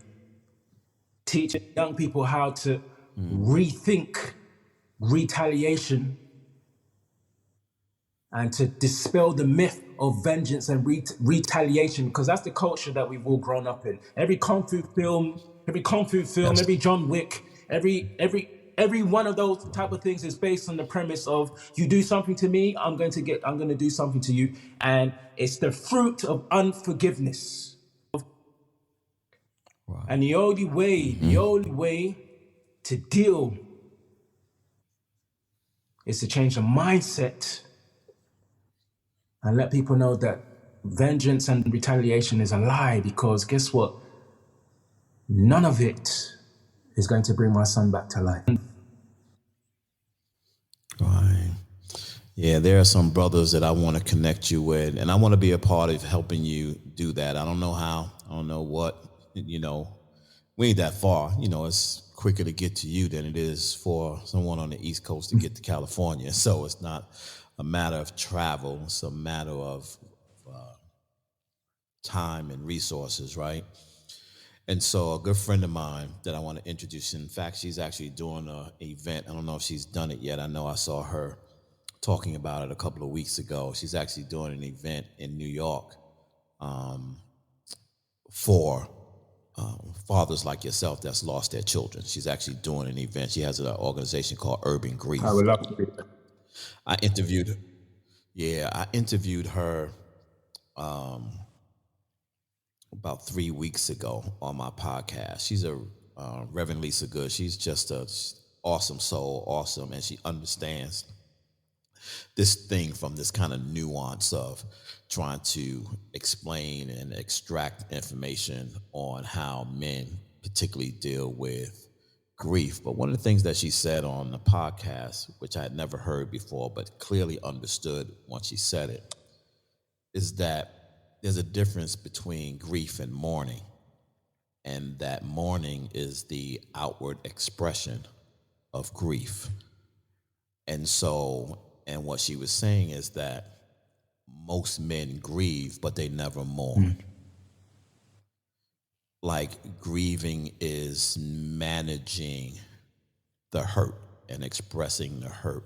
teaching young people how to rethink retaliation and to dispel the myth of vengeance and retaliation, because that's the culture that we've all grown up in. Every kung fu film, Yes. every John Wick, every one of those type of things is based on the premise of you do something to me, I'm going to do something to you, and it's the fruit of unforgiveness. Right. And the only way to deal is to change the mindset and let people know that vengeance and retaliation is a lie, because guess what? None of it is going to bring my son back to life. Right. Yeah, there are some brothers that I want to connect you with, and I want to be a part of helping you do that. I don't know how, I don't know what, we ain't that far. It's quicker to get to you than it is for someone on the East Coast to get to California. So it's not a matter of travel, it's a matter of time and resources, right? And so a good friend of mine that I want to introduce, in fact, she's actually doing an event. I don't know if she's done it yet. I know I saw her talking about it a couple of weeks ago. She's actually doing an event in New York for fathers like yourself that's lost their children. She's actually doing an event. She has an organization called Urban Grief. I would love to be there. I interviewed her about 3 weeks ago on my podcast. She's a Reverend Lisa Good. She's just a awesome soul, awesome, and she understands this thing from this kind of nuance of trying to explain and extract information on how men particularly deal with grief. But one of the things that she said on the podcast, which I had never heard before, but clearly understood once she said it, is that there's a difference between grief and mourning, and that mourning is the outward expression of grief. And what she was saying is that most men grieve, but they never mourn. Like, grieving is managing the hurt and expressing the hurt.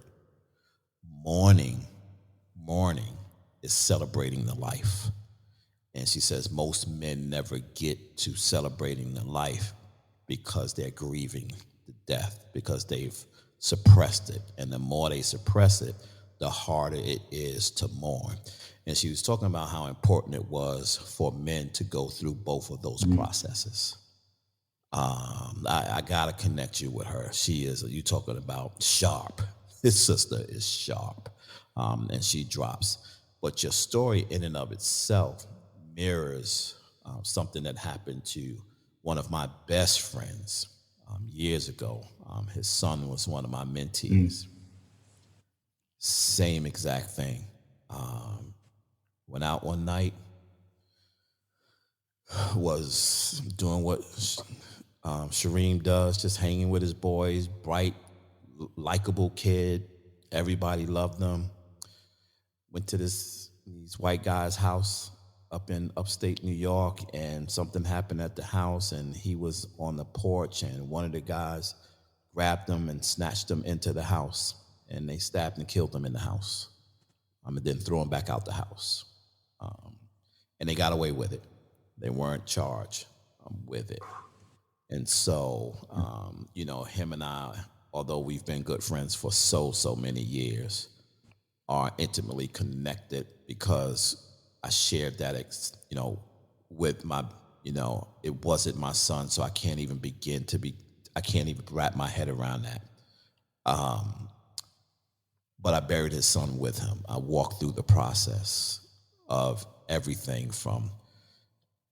Mourning is celebrating the life. And she says most men never get to celebrating the life because they're grieving the death, because they've suppressed it. And the more they suppress it, the harder it is to mourn. And she was talking about how important it was for men to go through both of those processes. I gotta connect you with her. She is, you talking about sharp. His sister is sharp, and she drops. But your story in and of itself mirrors something that happened to one of my best friends years ago. His son was one of my mentees. Same exact thing. Went out one night, was doing what Shareem does, just hanging with his boys, bright, likable kid. Everybody loved him. Went to these white guy's house up in upstate New York, and something happened at the house, and he was on the porch, and one of the guys grabbed him and snatched him into the house, and they stabbed and killed him in the house, and then threw him back out the house. And they got away with it. They weren't charged with it. And so, him and I, although we've been good friends for so many years, are intimately connected because I shared that, with my, it wasn't my son, so I can't even wrap my head around that. but I buried his son with him. I walked through the process of everything from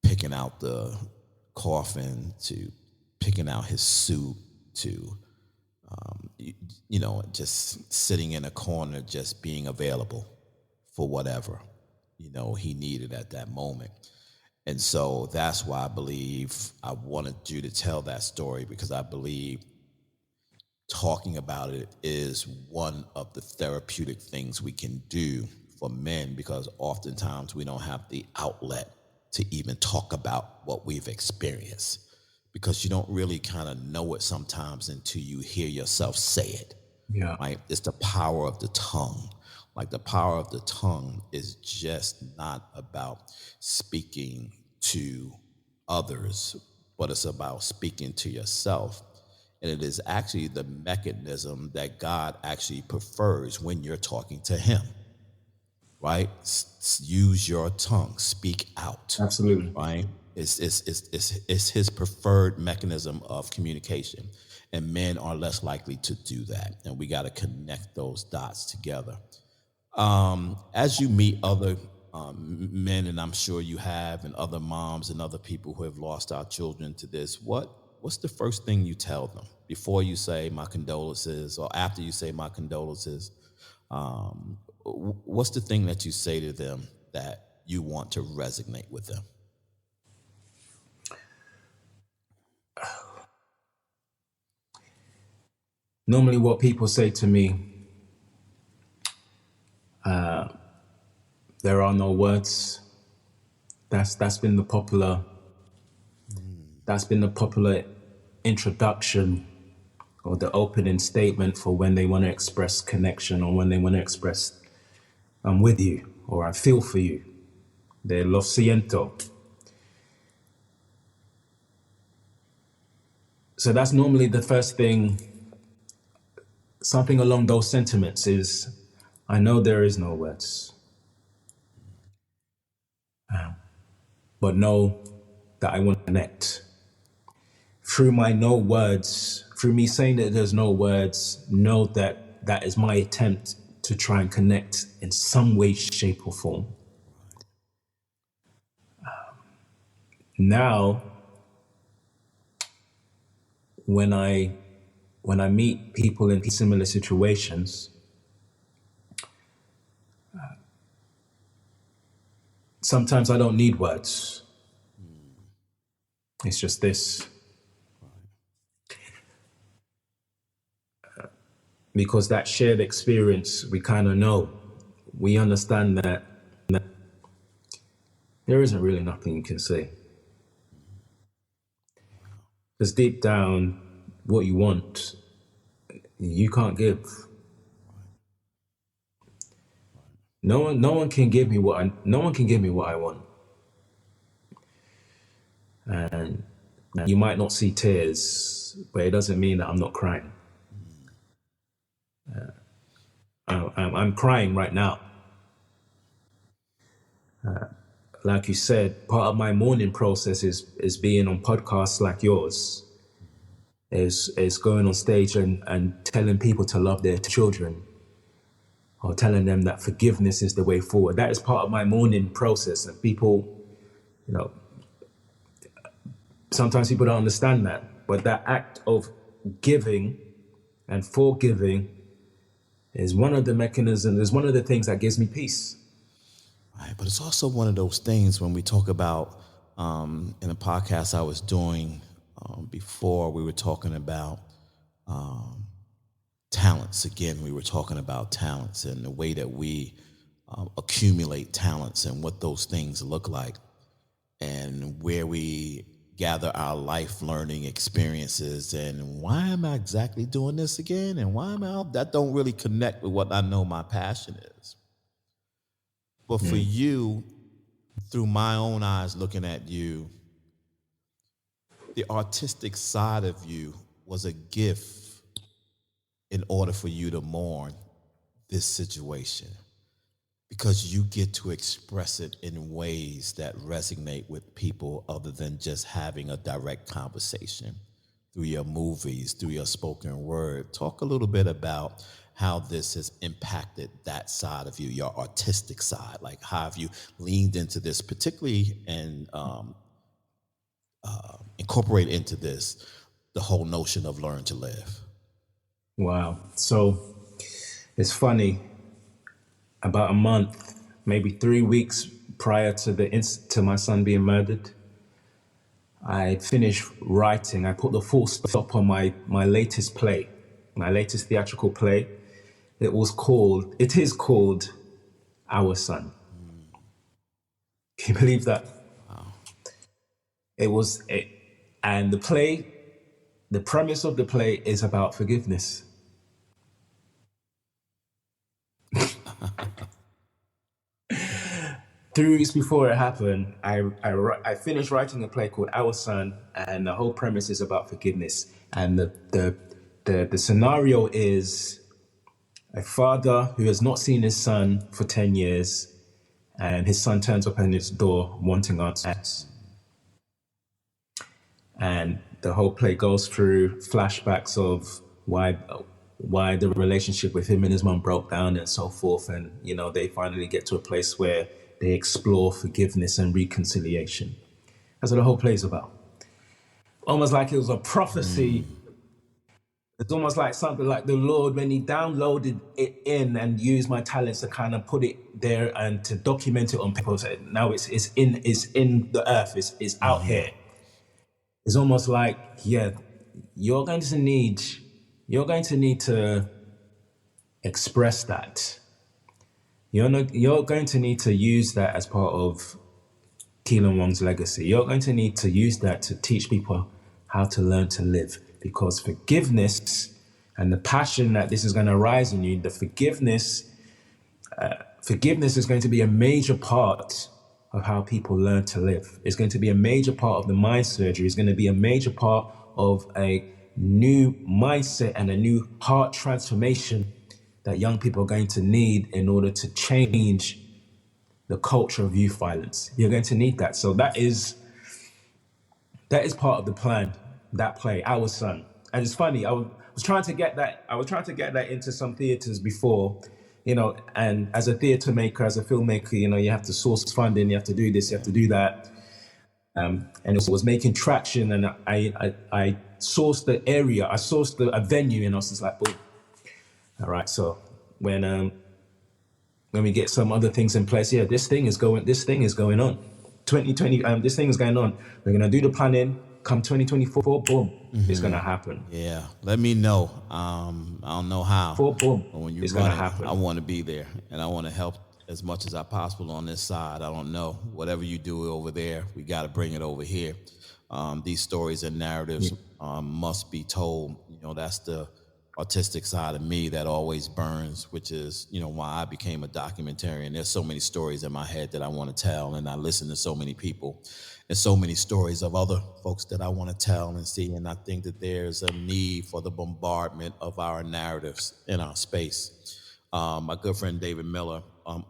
picking out the coffin to picking out his suit to, just sitting in a corner, just being available for whatever, he needed at that moment. And so that's why I believe I wanted you to tell that story, because I believe talking about it is one of the therapeutic things we can do for men, because oftentimes we don't have the outlet to even talk about what we've experienced, because you don't really kind of know it sometimes until you hear yourself say it. Yeah. Right? It's the power of the tongue. Like, the power of the tongue is just not about speaking to others, but it's about speaking to yourself. And it is actually the mechanism that God actually prefers when you're talking to him, right? Use your tongue, speak out, Absolutely. right? It's his preferred mechanism of communication. And men are less likely to do that. And we got to connect those dots together. As you meet other men, and I'm sure you have, and other moms and other people who have lost our children to this, what's the first thing you tell them before you say my condolences, or after you say my condolences? What's the thing that you say to them that you want to resonate with them? Normally what people say to me, there are no words. That's been the popular introduction, or the opening statement for when they want to express connection, or when they want to express I'm with you, or I feel for you. De lo siento. So that's normally the first thing. Something along those sentiments is, I know there is no words, but know that I want to connect. Through my no words, through me saying that there's no words, know that that is my attempt to try and connect in some way, shape, or form. Now, when I meet people in similar situations, sometimes I don't need words. It's just this. Because that shared experience, we kind of know. We understand that there isn't really nothing you can say. Because deep down, what you want, you can't give. No one can give me what I want. And you might not see tears, but it doesn't mean that I'm not crying. I'm crying right now. Like you said, part of my mourning process is being on podcasts like yours, is going on stage and telling people to love their children, or telling them that forgiveness is the way forward. That is part of my mourning process. And people, sometimes people don't understand that, but that act of giving and forgiving is one of the mechanisms, is one of the things that gives me peace. Right, but it's also one of those things when we talk about, in a podcast I was doing before, we were talking about talents. Again, we were talking about talents and the way that we accumulate talents and what those things look like, and where we gather our life learning experiences, and why am I exactly doing this again, and why am I, that don't really connect with what I know my passion is. But for you, through my own eyes looking at you, the artistic side of you was a gift in order for you to mourn this situation, because you get to express it in ways that resonate with people other than just having a direct conversation, through your movies, through your spoken word. Talk a little bit about how this has impacted that side of you, your artistic side. Like, how have you leaned into this, particularly, and incorporate into this the whole notion of learn to live? Wow. So it's funny. About a month, maybe 3 weeks prior to to my son being murdered, I finished writing. I put the full stop on my latest play, my latest theatrical play. It is called Our Son. Can you believe that? It was, it, and the premise of the play is about forgiveness. 3 weeks before it happened, I finished writing a play called Our Son, and the whole premise is about forgiveness. And the scenario is a father who has not seen his son for 10 years, and his son turns up at his door wanting answers. And the whole play goes through flashbacks of why the relationship with him and his mum broke down and so forth. And, they finally get to a place where they explore forgiveness and reconciliation. That's what the whole play is about. Almost like it was a prophecy. It's almost like something like the Lord, when he downloaded it in and used my talents to kind of put it there and to document it on paper. So now it's in the earth, it's out here. It's almost like, you're going to need to express that. You're going to need to use that as part of Keelan Wong's legacy. You're going to need to use that to teach people how to learn to live, because forgiveness and the passion that this is going to arise in you, the forgiveness is going to be a major part of how people learn to live. It's going to be a major part of the mind surgery. It's going to be a major part of a new mindset and a new heart transformation that young people are going to need in order to change the culture of youth violence. You're going to need that. So that is part of the plan, that play, Our Son. And it's funny, I was trying to get that into some theaters before, and as a theater maker, as a filmmaker, you have to source funding, you have to do this, you have to do that. And it was making traction, and I sourced the area, I sourced a venue, and I was just like, boom. All right, so when we get some other things in place, this thing is going on. 2020, this thing is going on. We're gonna do the planning. Come 2024, boom, it's gonna happen. Yeah, let me know. I don't know how. Boom, But when it's run gonna it, happen. I want to be there, and I want to help as much as I possible on this side. I don't know. Whatever you do over there, we got to bring it over here. These stories and narratives must be told. That's the artistic side of me that always burns, which is, why I became a documentarian. There's so many stories in my head that I want to tell, and I listen to so many people and so many stories of other folks that I want to tell and see. And I think that there's a need for the bombardment of our narratives in our space. My good friend David Miller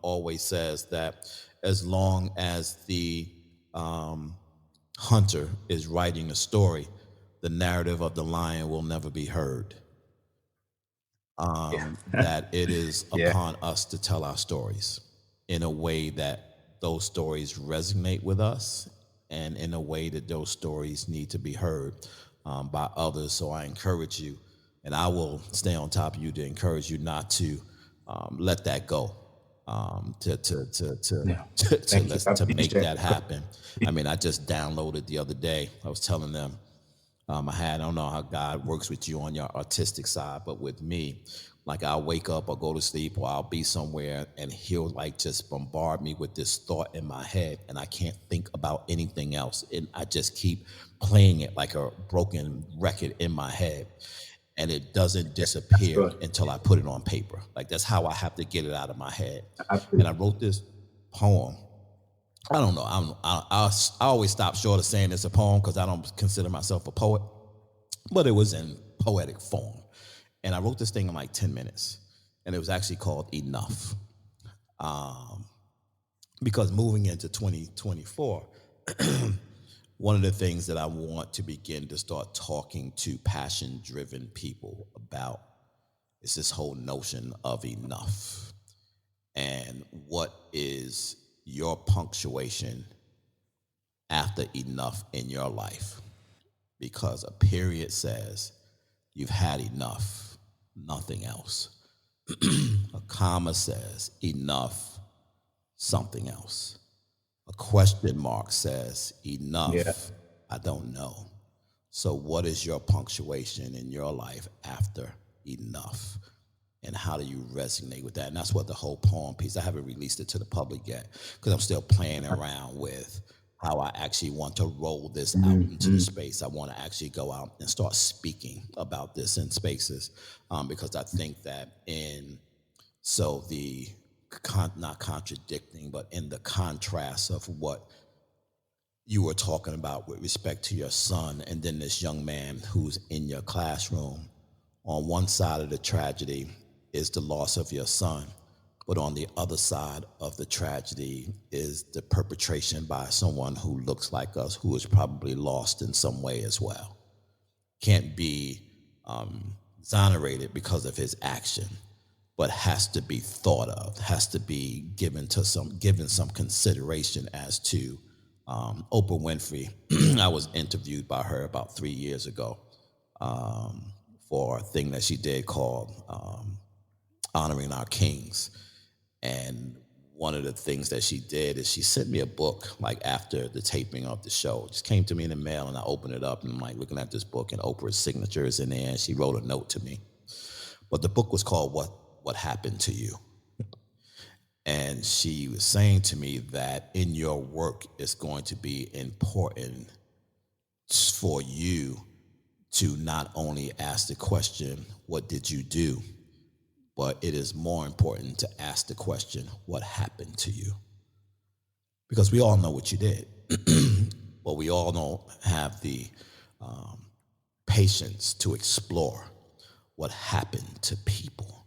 always says that as long as the hunter is writing a story, the narrative of the lion will never be heard. That it is upon us to tell our stories in a way that those stories resonate with us, and in a way that those stories need to be heard by others. So I encourage you, and I will stay on top of you to encourage you not to let that go, to make that happen. I mean, I just downloaded the other day. I was telling them, I don't know how God works with you on your artistic side, but with me, like I'll wake up or go to sleep or I'll be somewhere and he'll like just bombard me with this thought in my head and I can't think about anything else. And I just keep playing it like a broken record in my head. And it doesn't disappear until I put it on paper. Like that's how I have to get it out of my head. And I wrote this poem. I don't know. I always stop short of saying it's a poem because I don't consider myself a poet, but it was in poetic form. And I wrote this thing in like 10 minutes, and it was actually called Enough. Because moving into 2024, one of the things that I want to begin to start talking to passion-driven people about It's this whole notion of enough. And what is your punctuation after enough in your life? Because a period says you've had enough, nothing else. A comma says enough, something else. A question mark says enough, Yeah. I don't know. So what is your punctuation in your life after enough? And how do you resonate with that? And that's what the whole poem piece, I haven't released it to the public yet because I'm still playing around with how I actually want to roll this out into the space. I want to actually go out and start speaking about this in spaces because I think that not contradicting, but in the contrast of what you were talking about with respect to your son and then this young man who's in your classroom, on one side of the tragedy is the loss of your son, but on the other side of the tragedy is the perpetration by someone who looks like us, who is probably lost in some way as well. Can't be exonerated because of his action, but has to be thought of, has to be given some consideration as to Oprah Winfrey. I was interviewed by her about 3 years ago for a thing that she did called Honoring Our Kings. And one of the things that she did is she sent me a book like after the taping of the show. It just came to me in the mail and I opened it up and I'm like looking at this book and Oprah's signature is in there and she wrote a note to me. But the book was called What Happened to You? And she was saying to me that in your work, it's going to be important for you to not only ask the question, what did you do? But it is more important to ask the question, what happened to you? Because we all know what you did, but we all don't have the patience to explore what happened to people,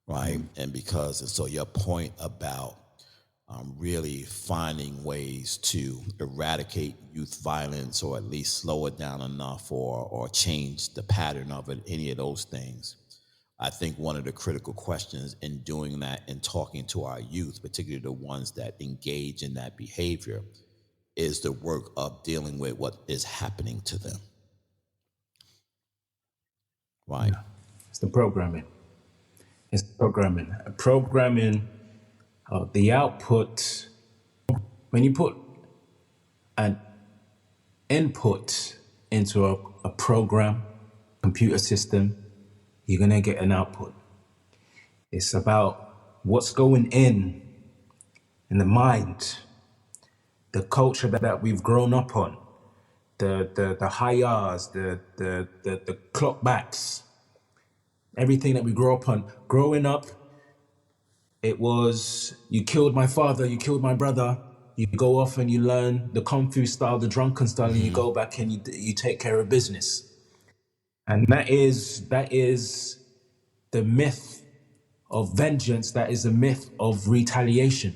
right? And so your point about really finding ways to eradicate youth violence or at least slow it down enough or change the pattern of it, any of those things. I think one of the critical questions in doing that and talking to our youth, particularly the ones that engage in that behavior, is the work of dealing with what is happening to them. Right? Yeah. It's the programming. It's programming. Programming, the output, when you put an input into a program, computer system, you're going to get an output. It's about what's going in the mind, the culture that we've grown up on, the high R's, the clock backs, everything that we grow up on. Growing up, it was, you killed my father, you killed my brother. You go off and you learn the Kung Fu style, the drunken style, and you go back and you take care of business. And that is the myth of vengeance. That is the myth of retaliation.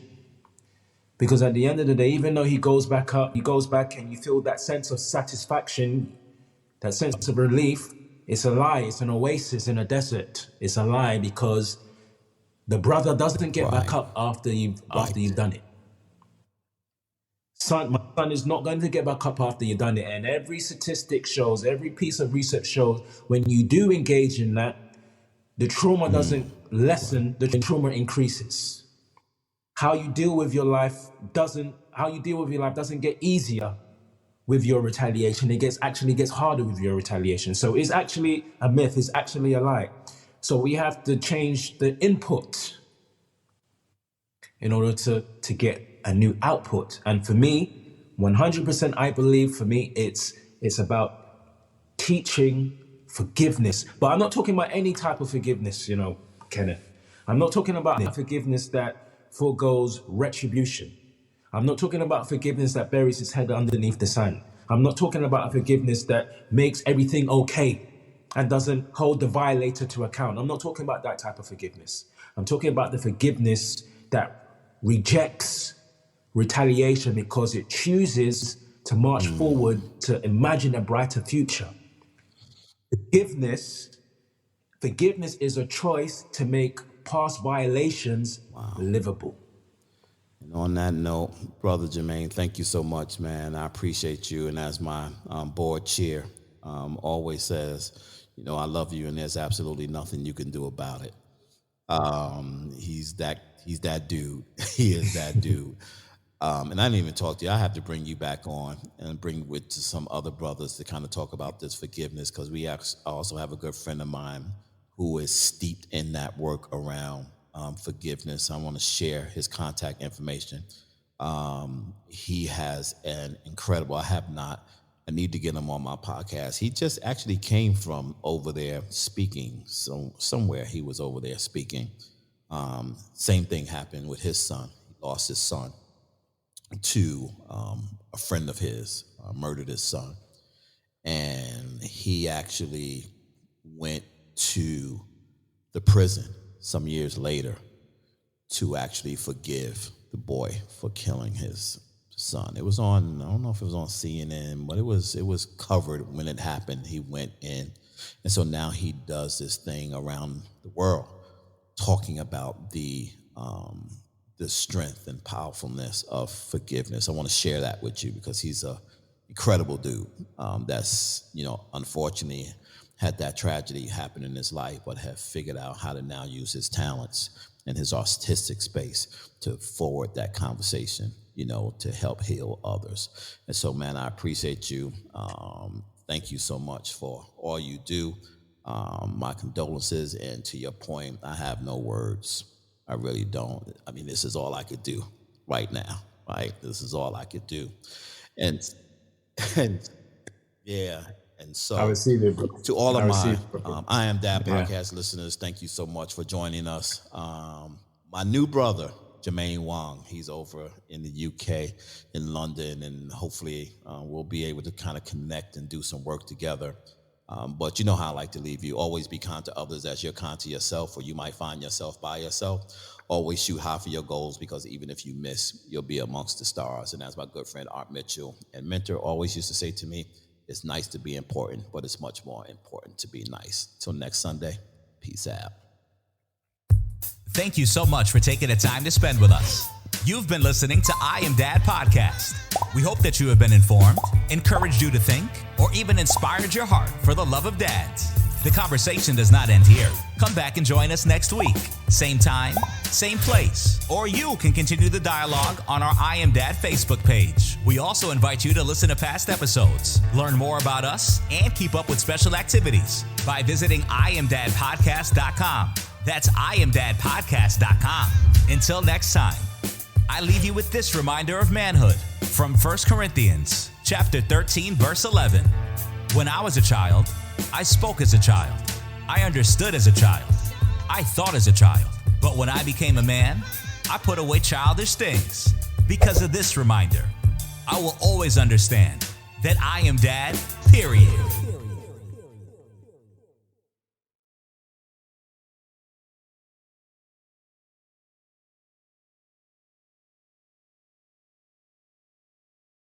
Because at the end of the day, even though he goes back and you feel that sense of satisfaction, that sense of relief, it's a lie. It's an oasis in a desert. It's a lie because the brother doesn't get back up after you've done it. My son is not going to get back up after you've done it. And every statistic shows, every piece of research shows, when you do engage in that, the trauma doesn't lessen, the trauma increases. How you deal with your life doesn't get easier with your retaliation. It actually gets harder with your retaliation. So it's actually a myth, it's actually a lie. So we have to change the input in order to get a new output. And for me, 100%, I believe for me, it's about teaching forgiveness. But I'm not talking about any type of forgiveness, Kenneth. I'm not talking about forgiveness that forgoes retribution. I'm not talking about forgiveness that buries its head underneath the sand. I'm not talking about a forgiveness that makes everything okay and doesn't hold the violator to account. I'm not talking about that type of forgiveness. I'm talking about the forgiveness that rejects retaliation because it chooses to march forward to imagine a brighter future. Forgiveness Forgiveness is a choice to make past violations livable. And on that note, Brother Jermaine, thank you so much, man. I appreciate you. And as my board chair always says, I love you, and there's absolutely nothing you can do about it. He's that dude. He is that dude. And I didn't even talk to you. I have to bring you back on and bring with to some other brothers to kind of talk about this forgiveness, because we also have a good friend of mine who is steeped in that work around forgiveness. I want to share his contact information. He has an incredible, I need to get him on my podcast. He just actually came from over there speaking. So somewhere he was over there speaking. Same thing happened with his son. He lost his son to a friend of his, murdered his son. And he actually went to the prison some years later to actually forgive the boy for killing his son. It was on, I don't know if it was on CNN, but it was covered when it happened. He went in. And so now he does this thing around the world talking about the strength and powerfulness of forgiveness. I want to share that with you because he's a incredible dude that's, unfortunately had that tragedy happen in his life, but have figured out how to now use his talents and his artistic space to forward that conversation, to help heal others. And so, man, I appreciate you. Thank you so much for all you do. My condolences, and to your point, I have no words. I really don't. I mean, this is all I could do right now, right? This is all I could do. And yeah. And so I receive it, bro. To all of my I Am Dad podcast listeners, thank you so much for joining us. My new brother, Jermaine Wong, he's over in the UK, in London, and hopefully we'll be able to kind of connect and do some work together. But you know how I like to leave you. Always be kind to others as you're kind to yourself, or you might find yourself by yourself. Always shoot high for your goals, because even if you miss, you'll be amongst the stars. And as my good friend Art Mitchell and mentor always used to say to me, it's nice to be important, but it's much more important to be nice. Till next Sunday, peace out. Thank you so much for taking the time to spend with us. You've been listening to I Am Dad Podcast. We hope that you have been informed, encouraged you to think, or even inspired your heart for the love of dads. The conversation does not end here. Come back and join us next week. Same time, same place. Or you can continue the dialogue on our I Am Dad Facebook page. We also invite you to listen to past episodes, learn more about us, and keep up with special activities by visiting IamDadPodcast.com. That's IamDadPodcast.com. Until next time, I leave you with this reminder of manhood from 1 Corinthians chapter 13, verse 11. When I was a child, I spoke as a child. I understood as a child. I thought as a child. But when I became a man, I put away childish things. Because of this reminder, I will always understand that I am Dad, period.